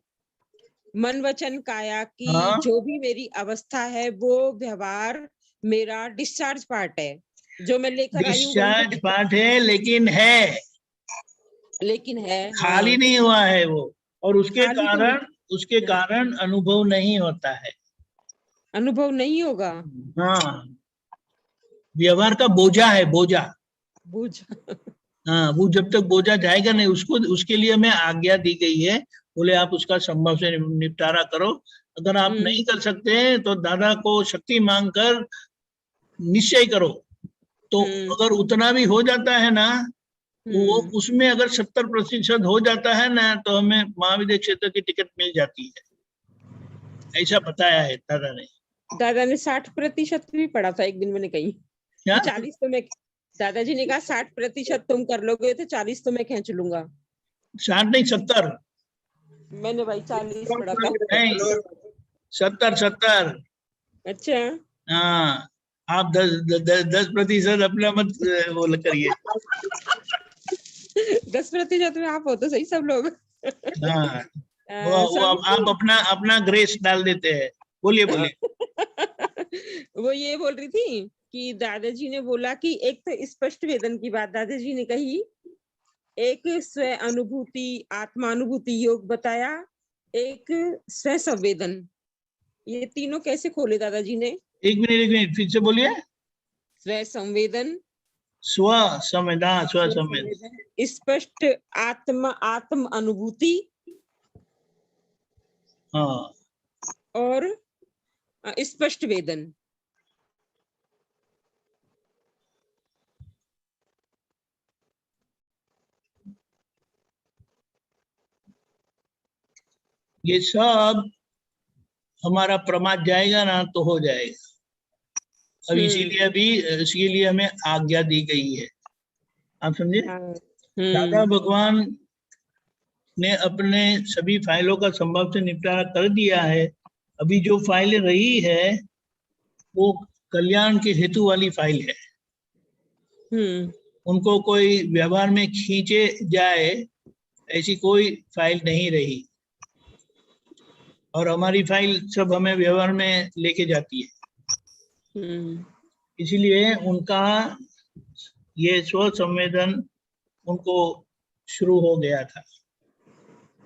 [SPEAKER 5] मन वचन काया की
[SPEAKER 3] हाँ,
[SPEAKER 5] जो भी मेरी अवस्था है वो व्यवहार मेरा डिस्चार्ज पार्ट है, जो मैं लेकर आई हूँ वही तो
[SPEAKER 3] डिस्चार्ज पार्ट है, लेकिन है,
[SPEAKER 5] लेकिन है।
[SPEAKER 3] खाली
[SPEAKER 5] हाँ,
[SPEAKER 3] नहीं हुआ है वो। और
[SPEAKER 5] खाली तो नहीं,
[SPEAKER 3] उसके कारण अनुभव नहीं होता है।
[SPEAKER 5] अनुभव नहीं होगा।
[SPEAKER 3] हाँ, व्यवहार का बोझा है, बोझा।
[SPEAKER 5] बुझ
[SPEAKER 3] हाँ, वो जब तक बोझा जाएगा नहीं, उसको उसके लिए हमें आज्ञा दी गई है, बोले आप उसका संभव से निपटारा करो। अगर आप नहीं कर सकते हैं तो दादा को शक्ति मांगकर निश्चय करो। तो
[SPEAKER 5] हम्म
[SPEAKER 3] अगर उतना भी हो जाता है ना, वो
[SPEAKER 5] हम्म
[SPEAKER 3] उसमें अगर 70% हो जाता है ना, तो हमें महाविद्या क्षेत्र की टिकट मिल जाती है। ऐसा बताया है दादा ने।
[SPEAKER 5] दादा ने 60% भी पढ़ा था एक दिन, मैंने कही
[SPEAKER 3] क्या?
[SPEAKER 5] कि 40 तो मैं, दादाजी ने कहा 60% तुम कर लोगे तो 40 तो मैं खींच लूंगा।
[SPEAKER 3] 60 नहीं, 70।
[SPEAKER 5] मैंने भाई 40 पढ़ा था।
[SPEAKER 3] नहीं, 70।
[SPEAKER 5] अच्छा,
[SPEAKER 3] हाँ, आप 10% अपना मत वो करिए।
[SPEAKER 5] 10% में आप हो तो सही सब लोग।
[SPEAKER 3] हाँ, वो
[SPEAKER 5] स्वामी
[SPEAKER 3] आप
[SPEAKER 5] जी
[SPEAKER 3] अपना अपना ग्रेस डाल देते हैं। बोलिए बोलिए।
[SPEAKER 5] वो ये बोल रही थी कि दादाजी ने बोला कि एक तो स्पष्ट वेदन की बात दादाजी ने कही, एक स्व अनुभूति आत्मानुभूति योग बताया, एक स्व संवेदन, ये तीनों कैसे खोले दादाजी ने?
[SPEAKER 3] एक मिनट फिर से बोलिए।
[SPEAKER 5] स्व संवेदन,
[SPEAKER 3] स्व संवेदना, स्व
[SPEAKER 5] स्व
[SPEAKER 3] संवेदना।
[SPEAKER 5] संवेदन, स्पष्ट आत्म अनुभूति,
[SPEAKER 3] हाँ,
[SPEAKER 5] और स्पष्ट वेदन।
[SPEAKER 3] ये सब हमारा प्रमाद जाएगा ना तो हो जाएगा। अब इसीलिए हमें आज्ञा दी गई है। आप समझे?
[SPEAKER 5] हाँ,
[SPEAKER 3] दादा भगवान ने अपने सभी फाइलों का संभव से निपटारा कर दिया है। अभी जो फाइल रही है वो कल्याण के हेतु वाली फाइल है। उनको कोई व्यवहार में खींचे जाए ऐसी कोई फाइल नहीं रही, और हमारी फाइल सब हमें व्यवहार में लेके जाती है। इसलिए उनका ये स्व संवेदन उनको शुरू हो गया था।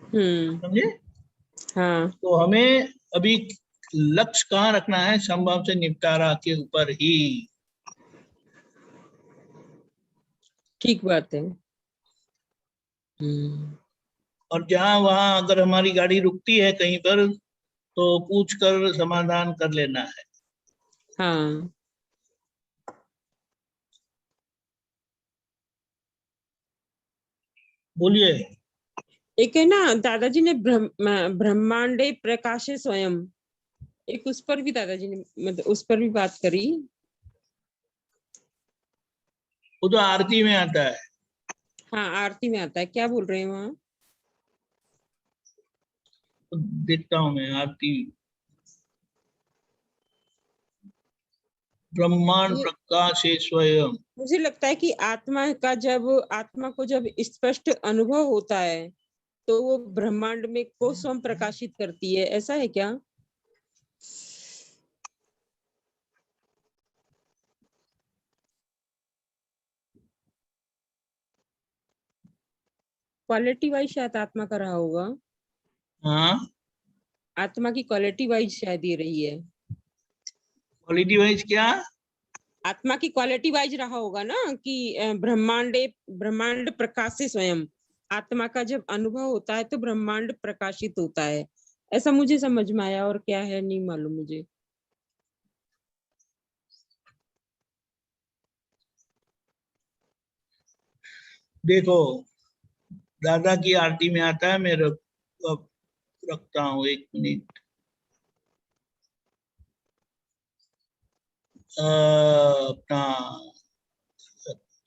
[SPEAKER 3] समझे?
[SPEAKER 5] हाँ,
[SPEAKER 3] तो हमें अभी लक्ष्य कहाँ रखना है? संभव से निपटारा के ऊपर ही।
[SPEAKER 5] ठीक बात है।
[SPEAKER 3] और जहां वहां अगर हमारी गाड़ी रुकती है कहीं पर तो पूछ कर समाधान कर लेना है।
[SPEAKER 5] हाँ,
[SPEAKER 3] बोलिए।
[SPEAKER 5] एक है ना दादाजी ने ब्रह्मांडे प्रकाशे स्वयं, एक उस पर भी दादाजी ने मतलब उस पर भी बात करी।
[SPEAKER 3] वो तो आरती में आता है।
[SPEAKER 5] हाँ, आरती में आता है, क्या बोल रहे हैं वहाँ?
[SPEAKER 3] देखता हूँ मैं आरती। ब्रह्मांड
[SPEAKER 5] ये
[SPEAKER 3] प्रकाश है स्वयं।
[SPEAKER 5] मुझे लगता है कि आत्मा को जब स्पष्ट अनुभव होता है तो वो ब्रह्मांड में को स्वयं प्रकाशित करती है, ऐसा है क्या? क्वालिटी वाइज शायद आत्मा का रहा होगा,
[SPEAKER 3] हाँ,
[SPEAKER 5] आत्मा की क्वालिटी वाइज शायद ये रही है,
[SPEAKER 3] क्वालिटी वाइज क्या?
[SPEAKER 5] आत्मा की क्वालिटी वाइज रहा होगा ना कि ब्रह्मांड प्रकाश से स्वयं, आत्मा का जब अनुभव होता है तो ब्रह्मांड प्रकाशित होता है, ऐसा मुझे समझ में आया, और क्या है नहीं मालूम मुझे।
[SPEAKER 3] देखो, दादा की आरती में आता है, मैं रखता हूँ 1 मिनट। अपना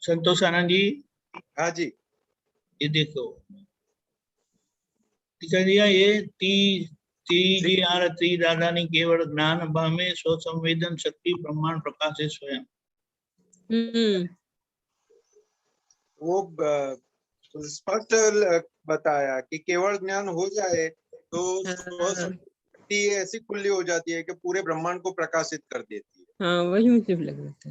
[SPEAKER 3] संतोष आनंद जी,
[SPEAKER 1] हाँ जी,
[SPEAKER 3] ये देखो दिखा दिया, ये जी आरती दादा ने केवल ज्ञान अभाव में स्वसंवेदन शक्ति ब्रह्मांड प्रकाश है स्वयं।
[SPEAKER 5] हम्म
[SPEAKER 1] वो स्पष्ट बताया कि केवल ज्ञान हो जाए तो
[SPEAKER 5] हाँ
[SPEAKER 1] स्वशक्ति ऐसी खुली हो जाती है कि पूरे ब्रह्मांड को प्रकाशित कर देती है।
[SPEAKER 5] हाँ, वही मुझे भी लग रहा था।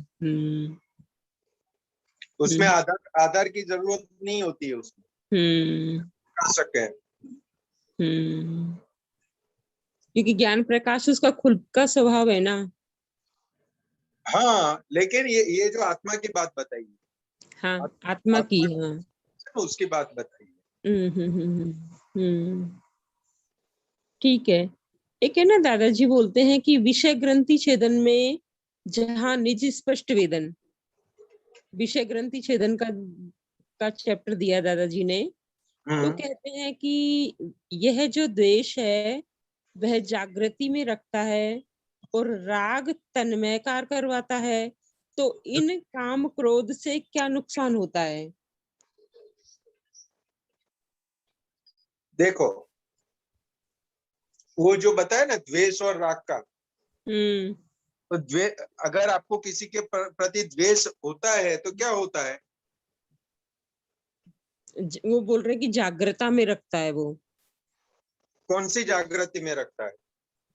[SPEAKER 1] उसमें आधार की जरूरत नहीं होती है, उसमें
[SPEAKER 5] हम्म
[SPEAKER 1] कर सके।
[SPEAKER 5] हम्म क्योंकि ज्ञान प्रकाश उसका खुद का स्वभाव है ना।
[SPEAKER 1] हाँ, लेकिन ये जो आत्मा की बात बताई,
[SPEAKER 5] हाँ, आत्मा की,
[SPEAKER 1] आत्मा
[SPEAKER 5] हाँ।
[SPEAKER 1] उसकी बात बताई।
[SPEAKER 5] ठीक है। एक है ना, दादाजी बोलते हैं कि विषय ग्रंथि छेदन में जहाँ निज स्पष्ट वेदन, विषय ग्रंथि छेदन का चैप्टर दिया दादाजी ने, तो कहते हैं कि यह जो द्वेष है वह जागृति में रखता है और राग तन्मयकार करवाता है, तो इन काम क्रोध से क्या नुकसान होता है?
[SPEAKER 1] देखो, वो जो बताया ना द्वेष और राग का,
[SPEAKER 5] हम्म
[SPEAKER 1] तो अगर आपको किसी के प्रति द्वेष होता है तो क्या होता है?
[SPEAKER 5] वो बोल रहे कि जागृता में रखता है वो,
[SPEAKER 1] कौन सी जागृति में रखता है?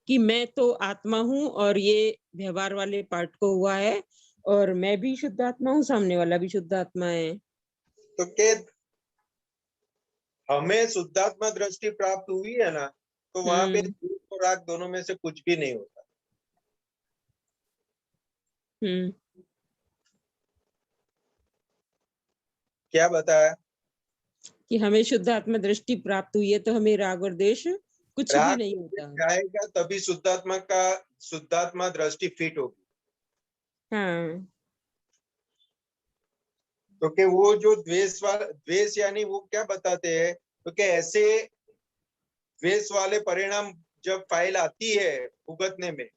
[SPEAKER 5] कि मैं तो आत्मा हूँ और ये व्यवहार वाले पार्ट को हुआ है, और मैं भी शुद्ध आत्मा हूँ, सामने वाला भी शुद्ध आत्मा है।
[SPEAKER 1] तो के हमें शुद्धात्मा दृष्टि प्राप्त हुई है ना, तो वहां पे द्वेष और राग दोनों में से कुछ भी नहीं होता।
[SPEAKER 5] हम्म
[SPEAKER 1] क्या बताया?
[SPEAKER 5] कि हमें शुद्ध आत्मा दृष्टि प्राप्त हुई है तो हमें राग और द्वेष कुछ भी
[SPEAKER 1] राग
[SPEAKER 5] नहीं होता।
[SPEAKER 1] जाएगा तभी शुद्धात्मा दृष्टि फिट होगी।
[SPEAKER 5] हाँ
[SPEAKER 1] क्योंकि वो जो द्वेष यानी वो क्या बताते हैं, क्योंकि ऐसे द्वेष वाले परिणाम जब फाइल आती है भुगतने में,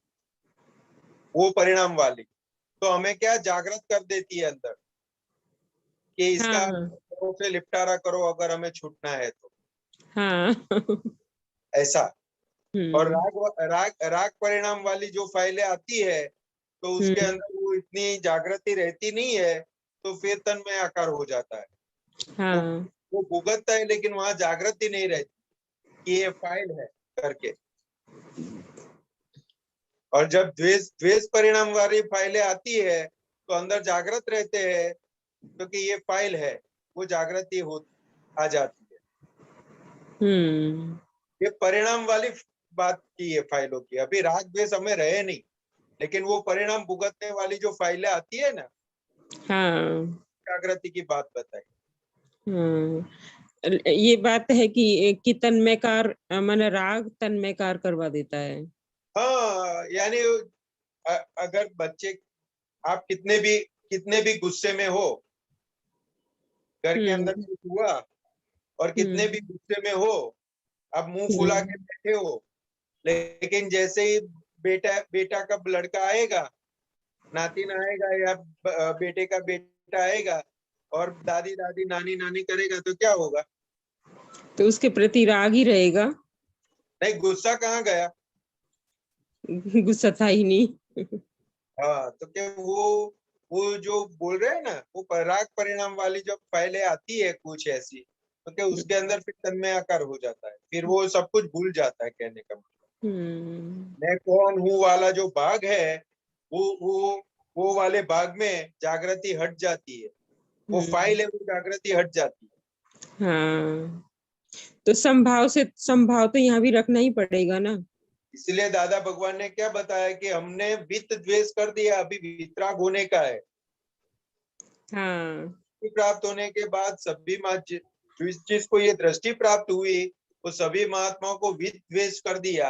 [SPEAKER 1] वो परिणाम वाली, तो हमें क्या जागृत कर देती है अंदर कि इसका
[SPEAKER 5] हाँ
[SPEAKER 1] से निपटारा करो अगर हमें छूटना है तो।
[SPEAKER 5] हाँ
[SPEAKER 1] ऐसा। और
[SPEAKER 5] हम्म
[SPEAKER 1] राग परिणाम वाली जो फाइलें आती है, तो उसके
[SPEAKER 5] हम्म
[SPEAKER 1] अंदर वो इतनी जागृति रहती नहीं है, तो फिर तन्मय आकार हो जाता है। वो
[SPEAKER 5] हाँ
[SPEAKER 1] वो भुगतता है लेकिन वहां जागृति नहीं रहती कि ये फाइल है करके। और जब द्वेष परिणाम वाली फाइलें आती है तो अंदर जागृत रहते हैं, क्योंकि ये फाइल है, वो जागृति हो आ जाती है। ये परिणाम वाली बात की है फाइलों की। अभी राग द्वेष हमें रहे नहीं, लेकिन वो परिणाम भुगतने वाली जो फाइलें आती है ना,
[SPEAKER 5] हाँ
[SPEAKER 1] जागृति की बात बताई।
[SPEAKER 5] हाँ, ये बात है कि तन्मयकार मन राग तन्मयकार करवा देता है।
[SPEAKER 1] हाँ, यानी अगर बच्चे, आप कितने भी गुस्से में हो, घर के अंदर
[SPEAKER 5] हम्म
[SPEAKER 1] कुछ हुआ और कितने भी
[SPEAKER 5] हम्म
[SPEAKER 1] गुस्से में हो, आप मुंह फुला
[SPEAKER 5] हम्म
[SPEAKER 1] के बैठे हो, लेकिन जैसे ही बेटा का लड़का आएगा, नातिन आएगा या बेटे का बेटा आएगा और दादी दादी नानी नानी करेगा, तो क्या होगा?
[SPEAKER 5] तो उसके प्रति राग ही रहेगा।
[SPEAKER 1] नहीं, गुस्सा कहाँ गया?
[SPEAKER 5] गुस्सा था ही नहीं।
[SPEAKER 1] हाँ, तो क्या वो जो बोल रहे हैं ना, वो पराग परिणाम वाली जब पहले आती है कुछ ऐसी, तो क्या उसके अंदर फिर तन्मय आकार हो जाता है, फिर वो सब कुछ भूल जाता है, कहने का मतलब। मैं कौन हूँ वाला जो भाग है, वो वाले भाग में जागृति हट जाती है, वो फाइल है, वो जागृति हट जाती है।
[SPEAKER 5] हाँ, तो संभाव तो यहाँ भी रखना ही पड़ेगा ना।
[SPEAKER 1] इसलिए दादा भगवान ने क्या बताया कि हमने वित्त द्वेष कर दिया, अभी वितराग होने का है।
[SPEAKER 5] हाँ,
[SPEAKER 1] प्राप्त होने के बाद सभी जिसको ये दृष्टि प्राप्त हुई, वो सभी महात्माओं को वित्त द्वेष कर दिया।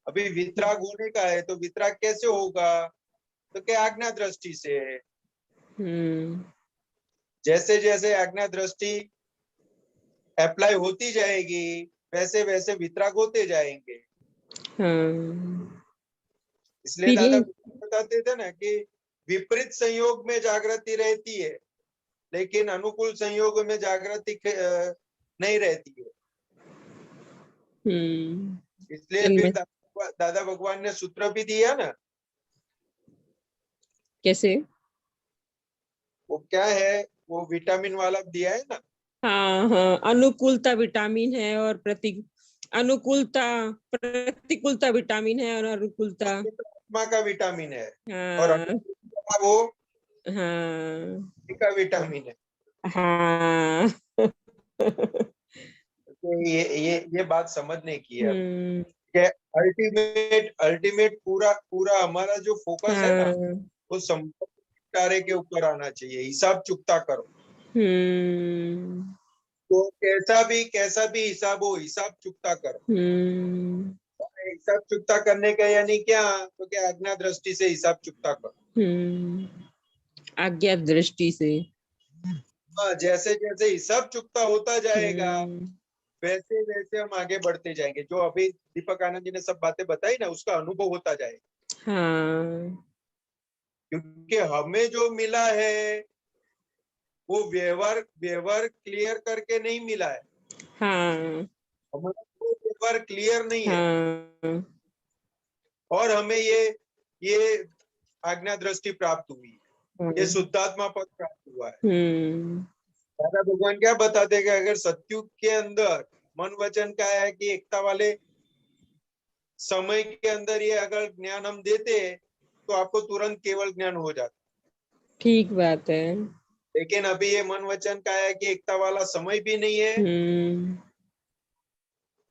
[SPEAKER 1] अभी वितराग होने का है, तो वितराग कैसे होगा? तो क्या आज्ञा दृष्टि से। जैसे जैसे आज्ञा दृष्टि अप्लाई होती जाएगी, वैसे वैसे वितराग होते जाएंगे।
[SPEAKER 5] हाँ,
[SPEAKER 1] इसलिए
[SPEAKER 5] फिर
[SPEAKER 1] दादा
[SPEAKER 5] ये
[SPEAKER 1] बताते थे ना कि विपरीत संयोग में जागृति रहती है, लेकिन अनुकूल संयोग में जागृति नहीं रहती है। इसलिए फिर दादा भगवान ने सूत्र भी दिया ना।
[SPEAKER 5] कैसे?
[SPEAKER 1] वो क्या है, वो विटामिन वाला दिया है ना।
[SPEAKER 5] हाँ हाँ, अनुकूलता विटामिन है और अनुकूलता प्रतिकूलता विटामिन है और अनुकूलता
[SPEAKER 1] आत्मा का विटामिन है, और
[SPEAKER 5] हाँ
[SPEAKER 1] अनुकूलता वो
[SPEAKER 5] हाँ
[SPEAKER 1] का विटामिन है।
[SPEAKER 5] हाँ।
[SPEAKER 1] तो ये बात समझने की है कि अल्टीमेट अल्टीमेट पूरा पूरा हमारा जो फोकस है ना,
[SPEAKER 5] हाँ,
[SPEAKER 1] वो संपूर्ण के ऊपर आना चाहिए। हिसाब चुकता करो, तो कैसा भी हिसाब हो, हिसाब चुकता करो। हिसाब चुकता करने का यानी क्या? तो क्या आज्ञा दृष्टि से हिसाब चुकता करो।
[SPEAKER 5] आज्ञा दृष्टि से।
[SPEAKER 1] हाँ, जैसे जैसे हिसाब चुकता होता जाएगा, वैसे वैसे हम आगे बढ़ते जाएंगे। जो अभी दीपक आनंद जी ने सब बातें बताई ना, उसका अनुभव होता जाएगा।
[SPEAKER 5] हाँ
[SPEAKER 1] क्योंकि हमें जो मिला है, वो व्यवहार व्यवहार क्लियर करके नहीं मिला है।
[SPEAKER 5] हाँ
[SPEAKER 1] हमारा कोई व्यवहार क्लियर नहीं है,
[SPEAKER 5] हाँ
[SPEAKER 1] और हमें ये आज्ञा दृष्टि प्राप्त हुई है, ये शुद्धात्मा पद प्राप्त हुआ है। दादा भगवान क्या बताते हैं कि अगर सत्युग के अंदर मन वचन का है कि एकता वाले समय के अंदर ये अगर ज्ञान हम देते, तो आपको तुरंत केवल ज्ञान हो जाता।
[SPEAKER 5] ठीक बात है।
[SPEAKER 1] लेकिन अभी ये मन वचन का है कि एकता वाला समय भी नहीं है,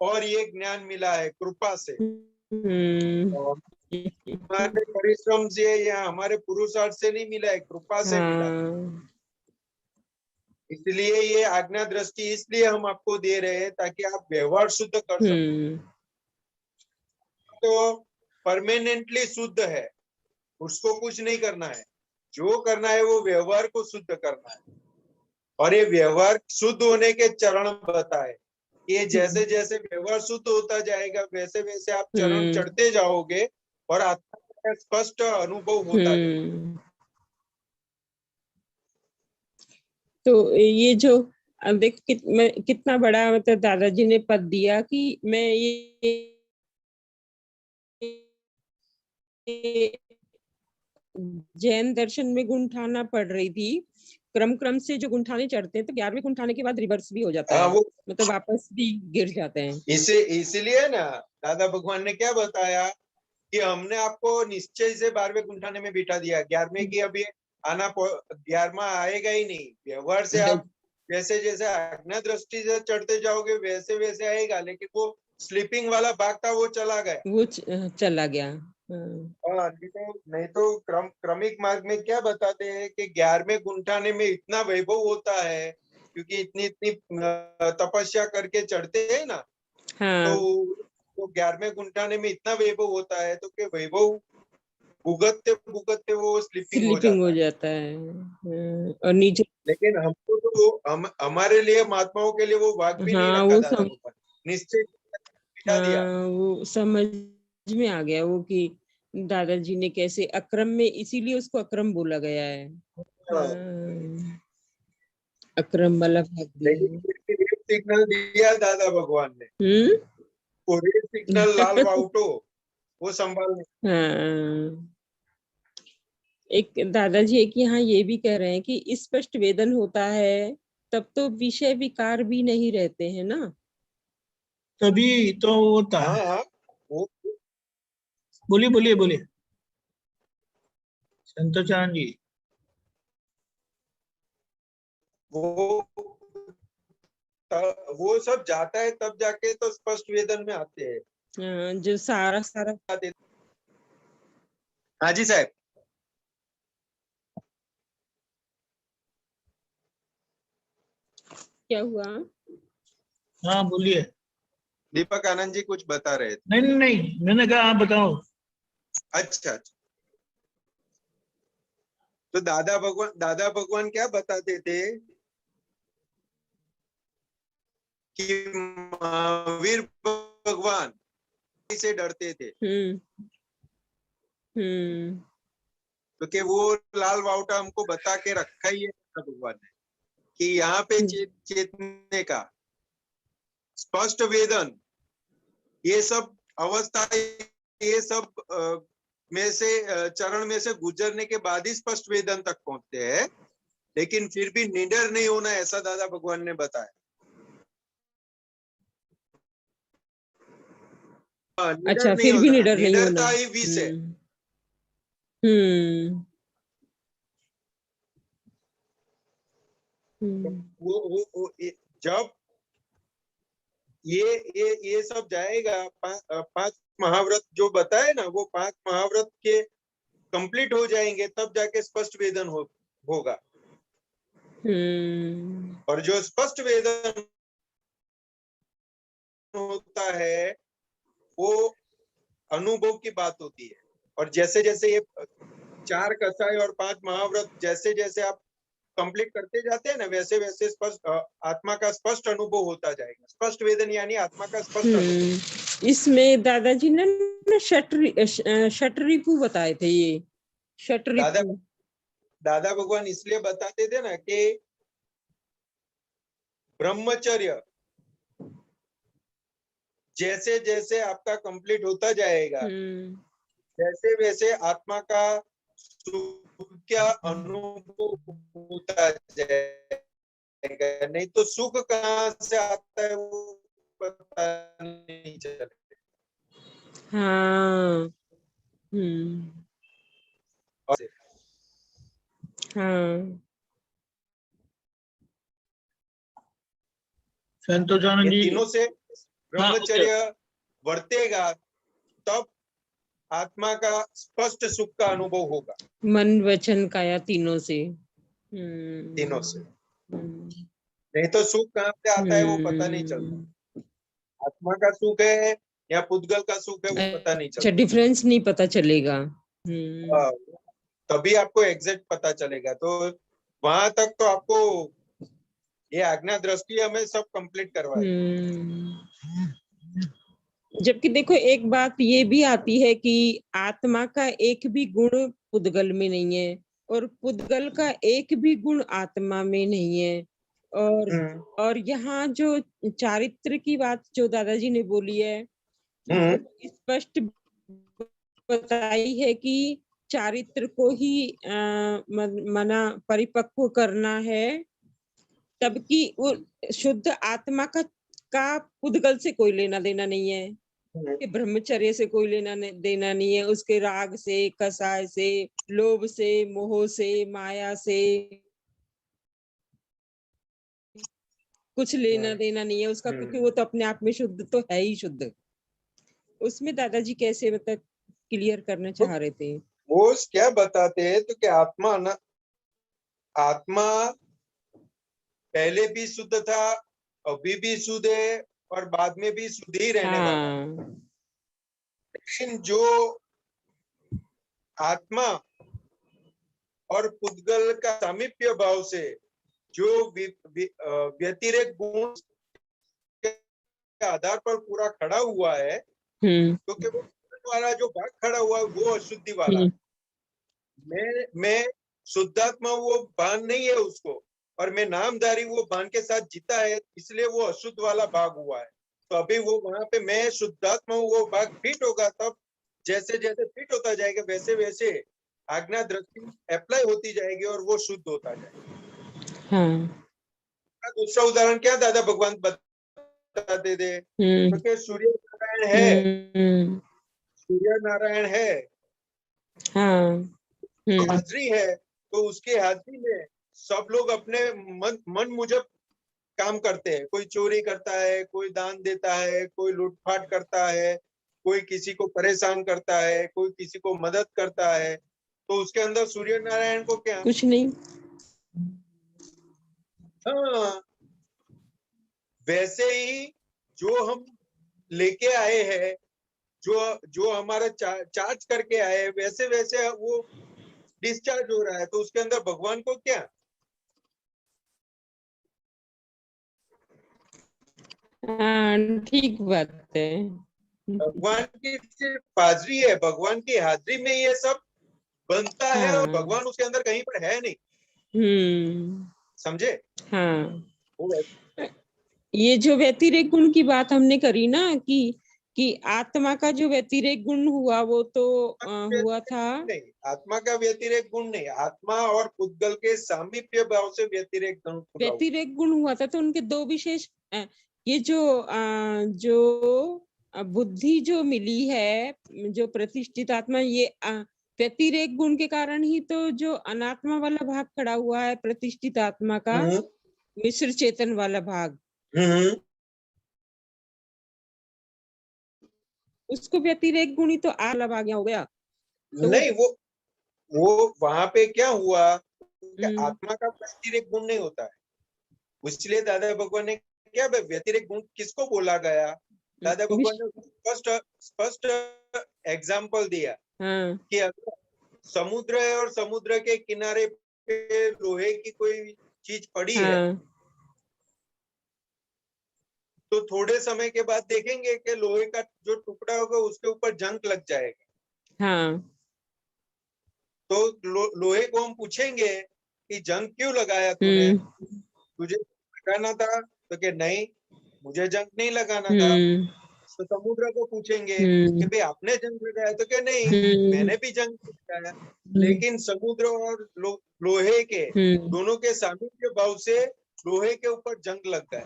[SPEAKER 1] और ये ज्ञान मिला है कृपा से, और हमारे परिश्रम से या हमारे पुरुषार्थ से नहीं मिला है, कृपा से मिला है। इसलिए ये आज्ञा दृष्टि इसलिए हम आपको दे रहे हैं, ताकि आप व्यवहार शुद्ध कर सको। तो परमानेंटली शुद्ध है, उसको कुछ नहीं करना है। जो करना है वो व्यवहार को शुद्ध करना है, और ये व्यवहार शुद्ध होने के चरण बताए। ये जैसे जैसे व्यवहार शुद्ध होता जाएगा, वैसे वैसे आप चरण चढ़ते जाओगे, और आत्मा का स्पष्ट अनुभव होता जाएगा।
[SPEAKER 5] तो ये जो अब देख कितना बड़ा मतलब दादाजी ने पद दिया कि मैं ये जैन दर्शन में गुणठाना पढ़ रही थी। क्रम से जो गुणठाने चढ़ते हैं, तो 11वें गुणठाने के बाद रिवर्स भी हो जाता है, मतलब वापस भी गिर जाते हैं।
[SPEAKER 1] इसीलिए ना दादा भगवान ने क्या बताया कि हमने आपको निश्चय से 12वें गुणठाने में बिठा दिया। 11वें की अभी आना 11वां आएगा ही नहीं। व्यवहार से आप जैसे जैसे आज्ञा दृष्टि से चढ़ते जाओगे, वैसे वैसे आएगा, लेकिन वो स्लीपिंग वाला भाग था, वो चला गया,
[SPEAKER 5] वो चला गया।
[SPEAKER 1] नहीं तो क्रमिक मार्ग में क्या बताते हैं कि 11वें गुंठाने में इतना वैभव होता है, क्योंकि इतनी इतनी तपस्या करके चढ़ते हैं ना। तो 11वें गुंठाने में इतना वैभव होता है, तो कि वैभव भुगतते भुगतते वो स्लीपिंग हो जाता
[SPEAKER 5] है। और नीचे
[SPEAKER 1] लेकिन हमको तो हमारे लिए महात्माओं के लिए वो भाग भी नहीं रखा दादा भगवान, निश्चय बिठा दिया।
[SPEAKER 5] वो समझ में आ गया वो कि दादाजी ने कैसे अक्रम में, इसीलिए उसको अक्रम बोला गया है। अक्रम वाला भाग दिया।
[SPEAKER 1] सिग्नल दिया दादा भगवान ने। रेड सिग्नल लाल वाउटो वो संभालने।
[SPEAKER 5] हाँ, एक दादाजी एक यहाँ ये भी कह रहे हैं कि स्पष्ट वेदन होता है तब तो विषय विकार भी नहीं रहते हैं ना।
[SPEAKER 3] तभी तो होता है।
[SPEAKER 1] हाँ हाँ, वो
[SPEAKER 3] बोलिए बोलिए बोलिए संतोषानंद जी।
[SPEAKER 1] वो वो सब जाता है तब जाके तो स्पष्ट वेदन में आते हैं।
[SPEAKER 5] हाँ, जो सारा सारा
[SPEAKER 1] हाँ जी साहब।
[SPEAKER 5] क्या हुआ?
[SPEAKER 3] हाँ बोलिए।
[SPEAKER 1] दीपक आनंद जी कुछ बता रहे थे।
[SPEAKER 3] नहीं नहीं नहीं, मैंने कहा आप बताओ।
[SPEAKER 1] अच्छा अच्छा। तो दादा भगवान क्या बताते थे कि महावीर भगवान से डरते थे,
[SPEAKER 5] हम्म
[SPEAKER 1] क्योंकि वो लाल वाउटा हमको बता के रखा ही है दादा भगवान ने कि यहाँ पे चेतने का स्पष्ट वेदन, ये सब अवस्था, ये सब में से चरण में से गुजरने के बाद ही स्पष्ट वेदन तक पहुंचते हैं, लेकिन फिर भी निडर नहीं होना, ऐसा दादा भगवान ने बताया।
[SPEAKER 5] अच्छा, फिर भी निडर नहीं होना।
[SPEAKER 1] निडरता ही विष है।
[SPEAKER 5] हम्म
[SPEAKER 1] वो जब ये सब जाएगा, पांच महाव्रत जो बताए ना, वो 5 महाव्रत के कंप्लीट हो जाएंगे तब जाके स्पष्ट वेदन होगा। और जो स्पष्ट वेदन होता है वो अनुभव की बात होती है। और जैसे जैसे ये 4 कसाई और 5 महाव्रत जैसे जैसे आप कंप्लीट करते जाते हैं ना, वैसे वैसे स्पष्ट आत्मा का स्पष्ट अनुभव होता जाएगा। स्पष्ट वेदन यानी आत्मा का स्पष्ट अनुभव।
[SPEAKER 5] इसमें दादाजी ने षटरिपु बताए थे। ये षटरिपु
[SPEAKER 1] दादा भगवान इसलिए बताते थे ना कि ब्रह्मचर्य जैसे जैसे आपका कंप्लीट होता जाएगा, वैसे वैसे आत्मा का सुख का अनुभव होता जाएगा। नहीं तो सुख कहाँ से आता है वो पता नहीं चलता।
[SPEAKER 5] हाँ हाँ
[SPEAKER 3] संतोषानंद जी।
[SPEAKER 1] तीनों से ब्रह्मचर्य वर्तेगा तब आत्मा का स्पष्ट सुख का अनुभव होगा।
[SPEAKER 5] मन वचन काया तीनों से।
[SPEAKER 1] तीनों से। नहीं तो सुख कहाँ से आता है वो पता नहीं चलता। आत्मा का सुख है या पुद्गल का सुख है वो पता नहीं चलता।
[SPEAKER 5] डिफरेंस नहीं पता चलेगा।
[SPEAKER 1] तभी आपको एग्जैक्ट पता चलेगा। तो वहां तक तो आपको ये आज्ञा दृष्टि हमें सब कंप्लीट करवाए।
[SPEAKER 5] जबकि देखो एक बात ये भी आती है कि आत्मा का एक भी गुण पुद्गल में नहीं है और पुद्गल का एक भी गुण आत्मा में नहीं है। और यहाँ जो चारित्र की बात जो दादाजी ने बोली है, स्पष्ट बताई है कि चारित्र को ही मना परिपक्व करना है, तबकि वो शुद्ध आत्मा का पुद्गल से कोई लेना देना नहीं है, कि ब्रह्मचर्य से कोई लेना देना नहीं है, उसके राग से, कसाय से, लोभ से, मोह से, माया से कुछ लेना देना नहीं है उसका, क्योंकि वो तो अपने आप में शुद्ध तो है ही शुद्ध। उसमें दादाजी कैसे मतलब क्लियर करना चाह रहे थे?
[SPEAKER 1] वो क्या बताते हैं तो कि आत्मा पहले भी शुद्ध था, अभी भी शुद्ध है और बाद में भी शुद्ध ही रहने वाला है। लेकिन जो आत्मा और पुद्गल का सामीप्य भाव से जो व्यतिरेक गुण के आधार पर पूरा खड़ा हुआ है, क्योंकि वो वाला जो भाग खड़ा हुआ है वो अशुद्धि वाला है। मैं शुद्धात्मा वो भान नहीं है उसको, और मैं नामधारी वो भान के साथ जीता है, इसलिए वो अशुद्ध वाला भाग हुआ है। तो अभी वो वहां पे मैं शुद्धात्मा हूँ, वो भाग फिट होगा, तब जैसे जैसे फिट होता जाएगा वैसे वैसे आज्ञा दृष्टि अप्लाई होती जाएगी और वो शुद्ध होता जाएगा।
[SPEAKER 5] हाँ।
[SPEAKER 1] दूसरा उदाहरण क्या दादा भगवान बताते थे, क्योंकि सूर्य नारायण है, सूर्य नारायण है,
[SPEAKER 5] हाँ।
[SPEAKER 1] तो हाजिरी है, तो उसकी हाजिरी में सब लोग अपने मन मुजब काम करते हैं। कोई चोरी करता है, कोई दान देता है, कोई लूटपाट करता है, कोई किसी को परेशान करता है, कोई किसी को मदद करता है, तो उसके अंदर सूर्य नारायण को क्या,
[SPEAKER 5] कुछ नहीं।
[SPEAKER 1] हाँ, वैसे ही जो हम लेके आए हैं, जो हमारा चार्ज करके आए हैं, वैसे वैसे वो डिस्चार्ज हो रहा है, तो उसके अंदर भगवान को क्या,
[SPEAKER 5] हाँ, ठीक बात है।
[SPEAKER 1] भगवान की सिर्फ हाजिरी है, भगवान की हाजिरी में ये सब बनता है, और
[SPEAKER 5] हाँ।
[SPEAKER 1] भगवान उसके अंदर कहीं पर है नहीं, समझे।
[SPEAKER 5] हाँ,
[SPEAKER 1] वो
[SPEAKER 5] ये जो व्यतिरेक गुण की बात हमने करी ना कि आत्मा का जो व्यतिरेक गुण हुआ वो तो हुआ था।
[SPEAKER 1] नहीं, आत्मा का व्यतिरेक गुण नहीं, आत्मा और पुद्गल के सामीप्य भाव से व्यतिरेक गुण खुला हुआ।
[SPEAKER 5] व्यतिरेक गुण हुआ था, तो उनके दो विशेष ये जो बुद्धि जो मिली है, जो प्रतिष्ठित आत्मा, ये व्यतिरेक गुण के कारण ही तो जो अनात्मा वाला भाग खड़ा हुआ है, प्रतिष्ठित आत्मा का मिश्र चेतन वाला भाग, उसको व्यतिरेक गुण ही तो आला भाग हो गया। तो
[SPEAKER 1] नहीं, वो वहां पे क्या हुआ कि आत्मा का व्यतिरेक गुण नहीं होता है, इसलिए दादा भगवान ने क्या व्यतिरेक गुण किसको बोला गया, दादा भगवान ने स्पष्ट एग्जाम्पल दिया कि अगर समुद्र है और समुद्र के किनारे पे लोहे की कोई चीज पड़ी है, तो थोड़े समय के बाद देखेंगे कि लोहे का जो टुकड़ा होगा उसके ऊपर जंग लग जाएगा।
[SPEAKER 5] हाँ।
[SPEAKER 1] तो लोहे को हम पूछेंगे कि जंग क्यों लगाया तूने, तुझे लगाना था, तो कि नहीं, मुझे जंग नहीं लगाना था। तो समुद्र को पूछेंगे कि भाई आपने जंग लगाया, तो कि नहीं, मैंने भी जंग लगाया। लेकिन समुद्र और लोहे के दोनों के सामीप्य भाव से लोहे के ऊपर जंग लगता है,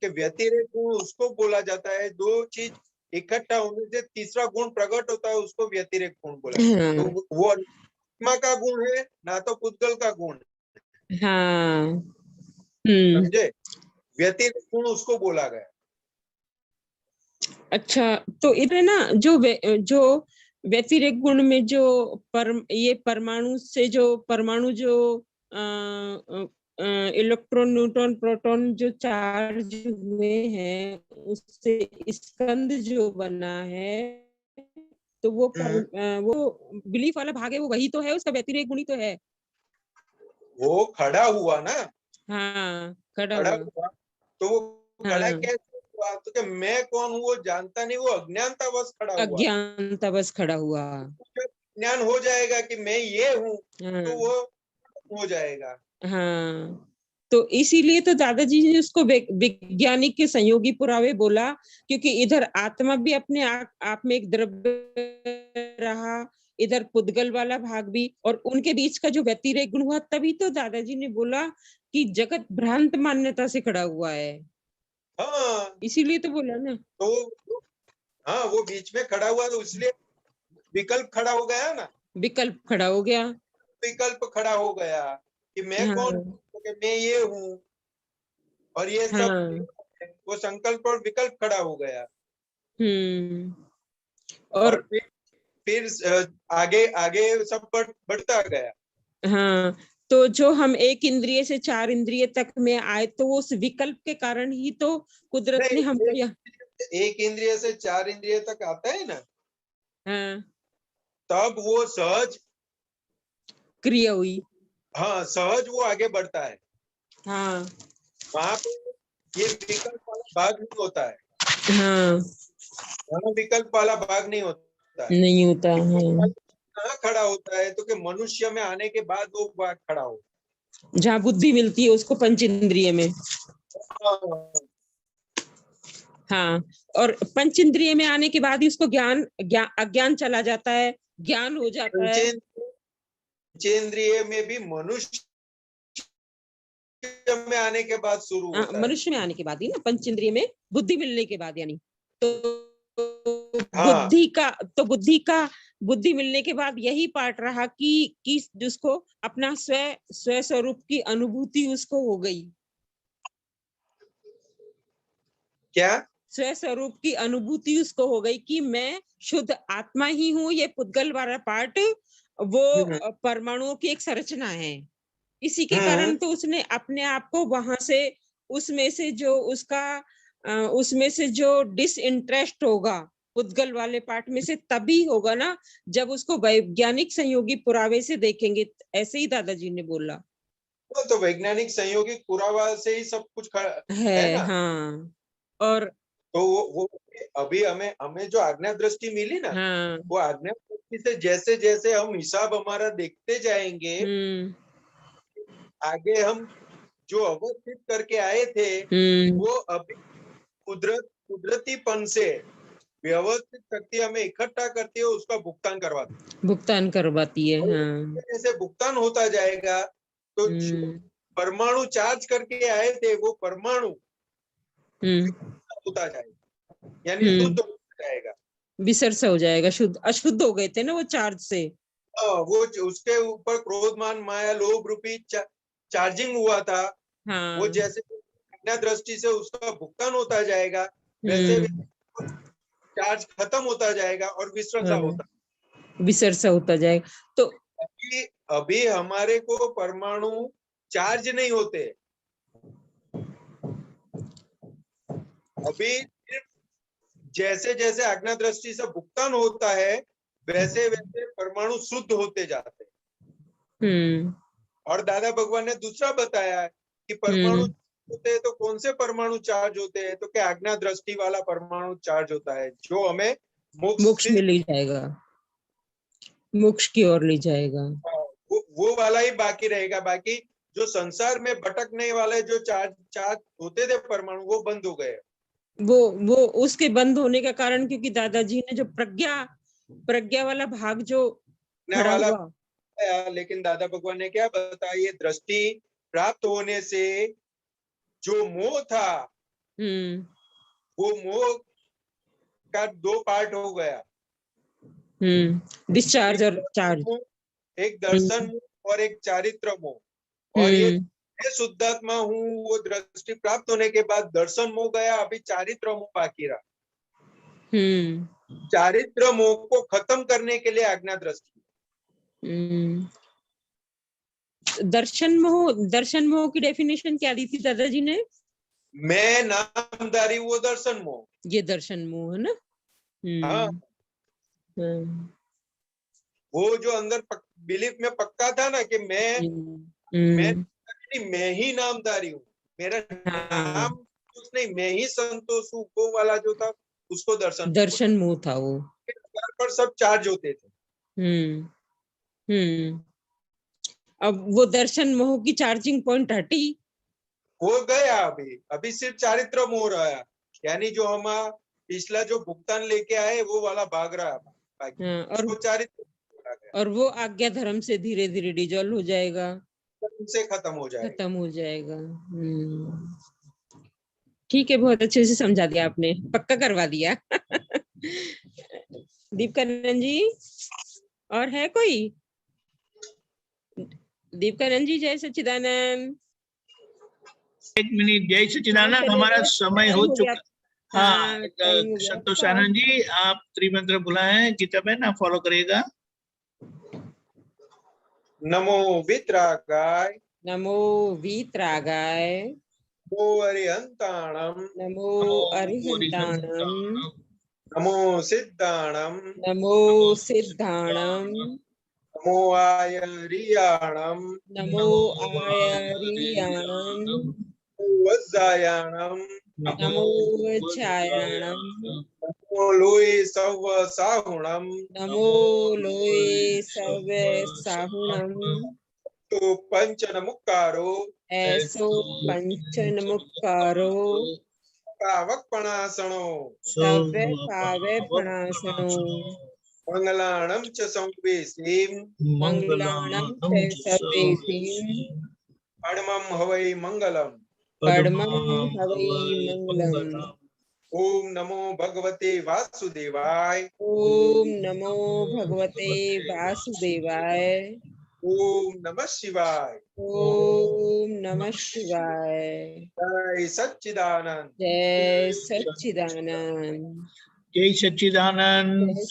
[SPEAKER 1] कि व्यतिरेक गुण उसको बोला जाता है, दो चीज इकट्ठा होने से तीसरा गुण प्रकट होता है, उसको व्यतिरेक गुण बोला जाता है। तो वो आत्मा का गुण है, ना तो पुद्गल का गुण, समझे, व्यतिरेक गुण उसको बोला गया।
[SPEAKER 5] अच्छा, तो इधर ना जो व्यतिरेक गुण में जो ये परमाणु जो इलेक्ट्रॉन, न्यूट्रॉन, प्रोटॉन जो चार्ज हुए हैं, उससे स्कंद जो बना है, तो वो बिलीफ वाला भाग है, वो वही तो है, उसका व्यतिरेक गुण ही तो है। वो
[SPEAKER 1] खड़ा हुआ ना,
[SPEAKER 5] हाँ, खड़ा
[SPEAKER 1] हुआ, तो वो खड़ा कैसे हुआ, तो कि मैं कौन हूँ वो जानता नहीं, वो अज्ञानता बस खड़ा हुआ,
[SPEAKER 5] अज्ञानता बस खड़ा हुआ।
[SPEAKER 1] ज्ञान हो जाएगा कि मैं ये हूँ, तो वो हो जाएगा।
[SPEAKER 5] हाँ, तो इसीलिए तो दादाजी ने उसको वैज्ञानिक के संयोगी पुरावे बोला, क्योंकि इधर आत्मा भी अपने आप में एक द्रव्य रहा, इधर पुद्गल वाला भाग भी, और उनके बीच का जो व्यतिरेक गुण हुआ, तभी तो दादाजी ने बोला कि जगत भ्रांत मान्यता से खड़ा हुआ है।
[SPEAKER 1] हाँ,
[SPEAKER 5] इसीलिए तो बोला ना,
[SPEAKER 1] तो हाँ, वो बीच में खड़ा हुआ, तो इसलिए विकल्प खड़ा हो गया ना,
[SPEAKER 5] विकल्प खड़ा हो गया,
[SPEAKER 1] विकल्प खड़ा हो गया कि मैं कौन, तो मैं ये हूँ, और ये सब वो संकल्प और विकल्प खड़ा हो गया। और फिर आगे आगे सब बढ़ता गया।
[SPEAKER 5] हाँ, तो जो हम एक इंद्रिय से चार इंद्रिय तक में आए, तो वो उस विकल्प के कारण ही तो कुदरत ने हमको
[SPEAKER 1] एक इंद्रिय से चार इंद्रिय तक आता है ना,
[SPEAKER 5] हाँ,
[SPEAKER 1] तब वो सहज
[SPEAKER 5] क्रिया हुई।
[SPEAKER 1] हाँ, सहज वो आगे बढ़ता है।
[SPEAKER 5] हाँ,
[SPEAKER 1] वहां पे ये विकल्प वाला भाग नहीं होता है।
[SPEAKER 5] हाँ,
[SPEAKER 1] वहाँ विकल्प वाला भाग नहीं होता है।
[SPEAKER 5] नहीं होता है।
[SPEAKER 1] कहाँ खड़ा होता है, तो कि मनुष्य में आने के बाद वो भाग खड़ा हो,
[SPEAKER 5] जहाँ बुद्धि मिलती है उसको पंच इंद्रिय में। हाँ, और पंच इंद्रिय में आने के बाद ही उसको अज्ञान चला जाता है, ज्ञान हो जाता है।
[SPEAKER 1] पंचेंद्रिय में भी मनुष्य में आने के बाद शुरू होता है।
[SPEAKER 5] मनुष्य में आने के बाद ही ना, पंच इंद्रिय में बुद्धि मिलने के बाद, यानी तो
[SPEAKER 1] हाँ।
[SPEAKER 5] बुद्धि मिलने के बाद यही पार्ट रहा कि जिसको अपना स्व स्वरूप की अनुभूति उसको हो गई।
[SPEAKER 1] क्या?
[SPEAKER 5] स्व स्वरूप की अनुभूति उसको हो गई कि मैं शुद्ध आत्मा ही हूँ। ये पुद्गल वाला पार्ट वो परमाणुओं की एक संरचना है। इसी के कारण तो उसने अपने आप को वहां से, उसमें से जो डिसइंटरेस्ट होगा पुद्गल वाले पार्ट में से, तभी होगा ना जब उसको वैज्ञानिक संयोगी पुरावे से देखेंगे। ऐसे ही दादाजी ने बोला।
[SPEAKER 1] वो तो वैज्ञानिक संयोगिक पुरावा से ही सब कुछ है ना।
[SPEAKER 5] हाँ, और
[SPEAKER 1] तो वो अभी हमें जो आज्ञा दृष्टि मिली ना,
[SPEAKER 5] हाँ,
[SPEAKER 1] वो आज्ञा दृष्टि से जैसे जैसे हम हिसाब हमारा देखते जाएंगे, आगे हम जो अवस्थित करके आए थे वो अभी कुदरतीपन से व्यवस्थित शक्ति हमें इकट्ठा करती है, उसका भुगतान करवाती है।
[SPEAKER 5] हाँ।
[SPEAKER 1] जैसे भुगतान होता जाएगा तो परमाणु चार्ज करके आए थे, वो परमाणु होता जाएगा, यानी शुद्ध हो जाएगा,
[SPEAKER 5] विसर्ज हो जाएगा, शुद्ध अशुद्ध हो गए थे ना वो चार्ज से।
[SPEAKER 1] वो उसके ऊपर क्रोध मान माया लोभ रूपी चार्जिंग हुआ था।
[SPEAKER 5] हाँ।
[SPEAKER 1] वो जैसे आज्ञा दृष्टि से उसका भुगतान होता जाएगा, वैसे चार्ज खत्म होता जाएगा और
[SPEAKER 5] विसर्ज होता जाएगा। तो
[SPEAKER 1] अभी हमारे को परमाणु चार्ज नहीं होते, अभी जैसे जैसे आज्ञा दृष्टि से भुगतान होता है वैसे वैसे परमाणु शुद्ध होते जाते हैं। और दादा भगवान ने दूसरा बताया है कि परमाणु होते हैं तो कौन से परमाणु चार्ज होते हैं, तो क्या आज्ञा दृष्टि वाला परमाणु चार्ज होता है जो हमें
[SPEAKER 5] मोक्ष में ले जाएगा, मोक्ष की ओर ले जाएगा।
[SPEAKER 1] वो वाला ही बाकी रहेगा। बाकी जो संसार में भटकने वाले जो चार्ज होते थे परमाणु, वो बंद हो गए।
[SPEAKER 5] वो उसके बंद होने का कारण, क्योंकि दादाजी ने जो प्रज्ञा वाला भाग जो खड़ा हुआ,
[SPEAKER 1] लेकिन दादा भगवान ने क्या बताया, ये दृष्टि प्राप्त होने से जो मोह था, वो मोह का दो पार्ट हो गया,
[SPEAKER 5] डिस्चार्ज और चार्ज।
[SPEAKER 1] एक दर्शन मोह और एक चारित्र मोह। और ये शुद्धात्मा हूँ, वो दृष्टि प्राप्त होने के बाद दर्शन मोह गया, अभी चारित्र मोह बाकी रहा। चारित्र मोह को खत्म करने के लिए आज्ञा दृष्टि।
[SPEAKER 5] दर्शन मोह की डेफिनेशन क्या दी थी दादाजी ने?
[SPEAKER 1] मैं नामधारी वो दर्शन मोह,
[SPEAKER 5] ये दर्शन मोह है ना।
[SPEAKER 1] हाँ। वो जो अंदर बिलीफ में पक्का था ना कि मैं ही नामधारी हूँ, मेरा नाम कुछ नहीं, मैं ही संतोष हूँ, वो वाला जो था उसको दर्शन
[SPEAKER 5] मोह था। वो
[SPEAKER 1] पर सब चार्ज होते थे।
[SPEAKER 5] अब वो दर्शन मोह की चार्जिंग पॉइंट हटी,
[SPEAKER 1] हो गया। अभी सिर्फ चारित्र मोह रहा है, यानी जो हम पिछला जो भुगतान लेके आए वो वाला भाग रहा है।
[SPEAKER 5] और
[SPEAKER 1] चारित्र,
[SPEAKER 5] और वो आज्ञा धर्म से धीरे धीरे डिजॉल्व हो जाएगा,
[SPEAKER 1] से खत्म हो जाएगा।
[SPEAKER 5] ठीक है, बहुत अच्छे से समझा दिया आपने, पक्का करवा दिया। दीपकरण जी, और है कोई? दीपकरण जी, जय सच्चिदानंद।
[SPEAKER 3] एक मिनट, जय सच्चिदानंद, हमारा समय हो चुका। हाँ, संतोष आनंद जी, आप त्रिमंत्र बुलाएं, किताब है ना, फॉलो करिएगा।
[SPEAKER 1] नमो वितरागाय,
[SPEAKER 5] नमो वितरागाय,
[SPEAKER 1] नमो अरिहंताणम,
[SPEAKER 5] नमो अरिहंताणम,
[SPEAKER 1] नमो सिद्धाणम,
[SPEAKER 5] नमो सिद्धाणम,
[SPEAKER 1] नमो आयरियाणम,
[SPEAKER 5] नमो आयरियाणम,
[SPEAKER 1] वज्जायाणम,
[SPEAKER 5] नमो वज्जायाणम,
[SPEAKER 1] नमो लोई सव साहुणम,
[SPEAKER 5] नमो लोई सव साहुणम,
[SPEAKER 1] तो पंच नमुक्कारो,
[SPEAKER 5] ऐसो पंच नमुक्कारो,
[SPEAKER 1] पावकपणासनो
[SPEAKER 5] सव्य पावे फणासनो
[SPEAKER 1] मंगलाणं च संवेशीं
[SPEAKER 5] मंगलाणं ते सर्वेसिं
[SPEAKER 1] परमं हवै मंगलम्
[SPEAKER 5] परमं हवै मंगलम्
[SPEAKER 1] ओम नमो भगवते वासुदेवाय
[SPEAKER 5] ओम नमो भगवते वासुदेवाय
[SPEAKER 1] ओम नमः शिवाय
[SPEAKER 5] ओम नमः शिवाय
[SPEAKER 1] जय सच्चिदानंद
[SPEAKER 5] जय सच्चिदानंद
[SPEAKER 3] जय सच्चिदानंद।
[SPEAKER 5] जय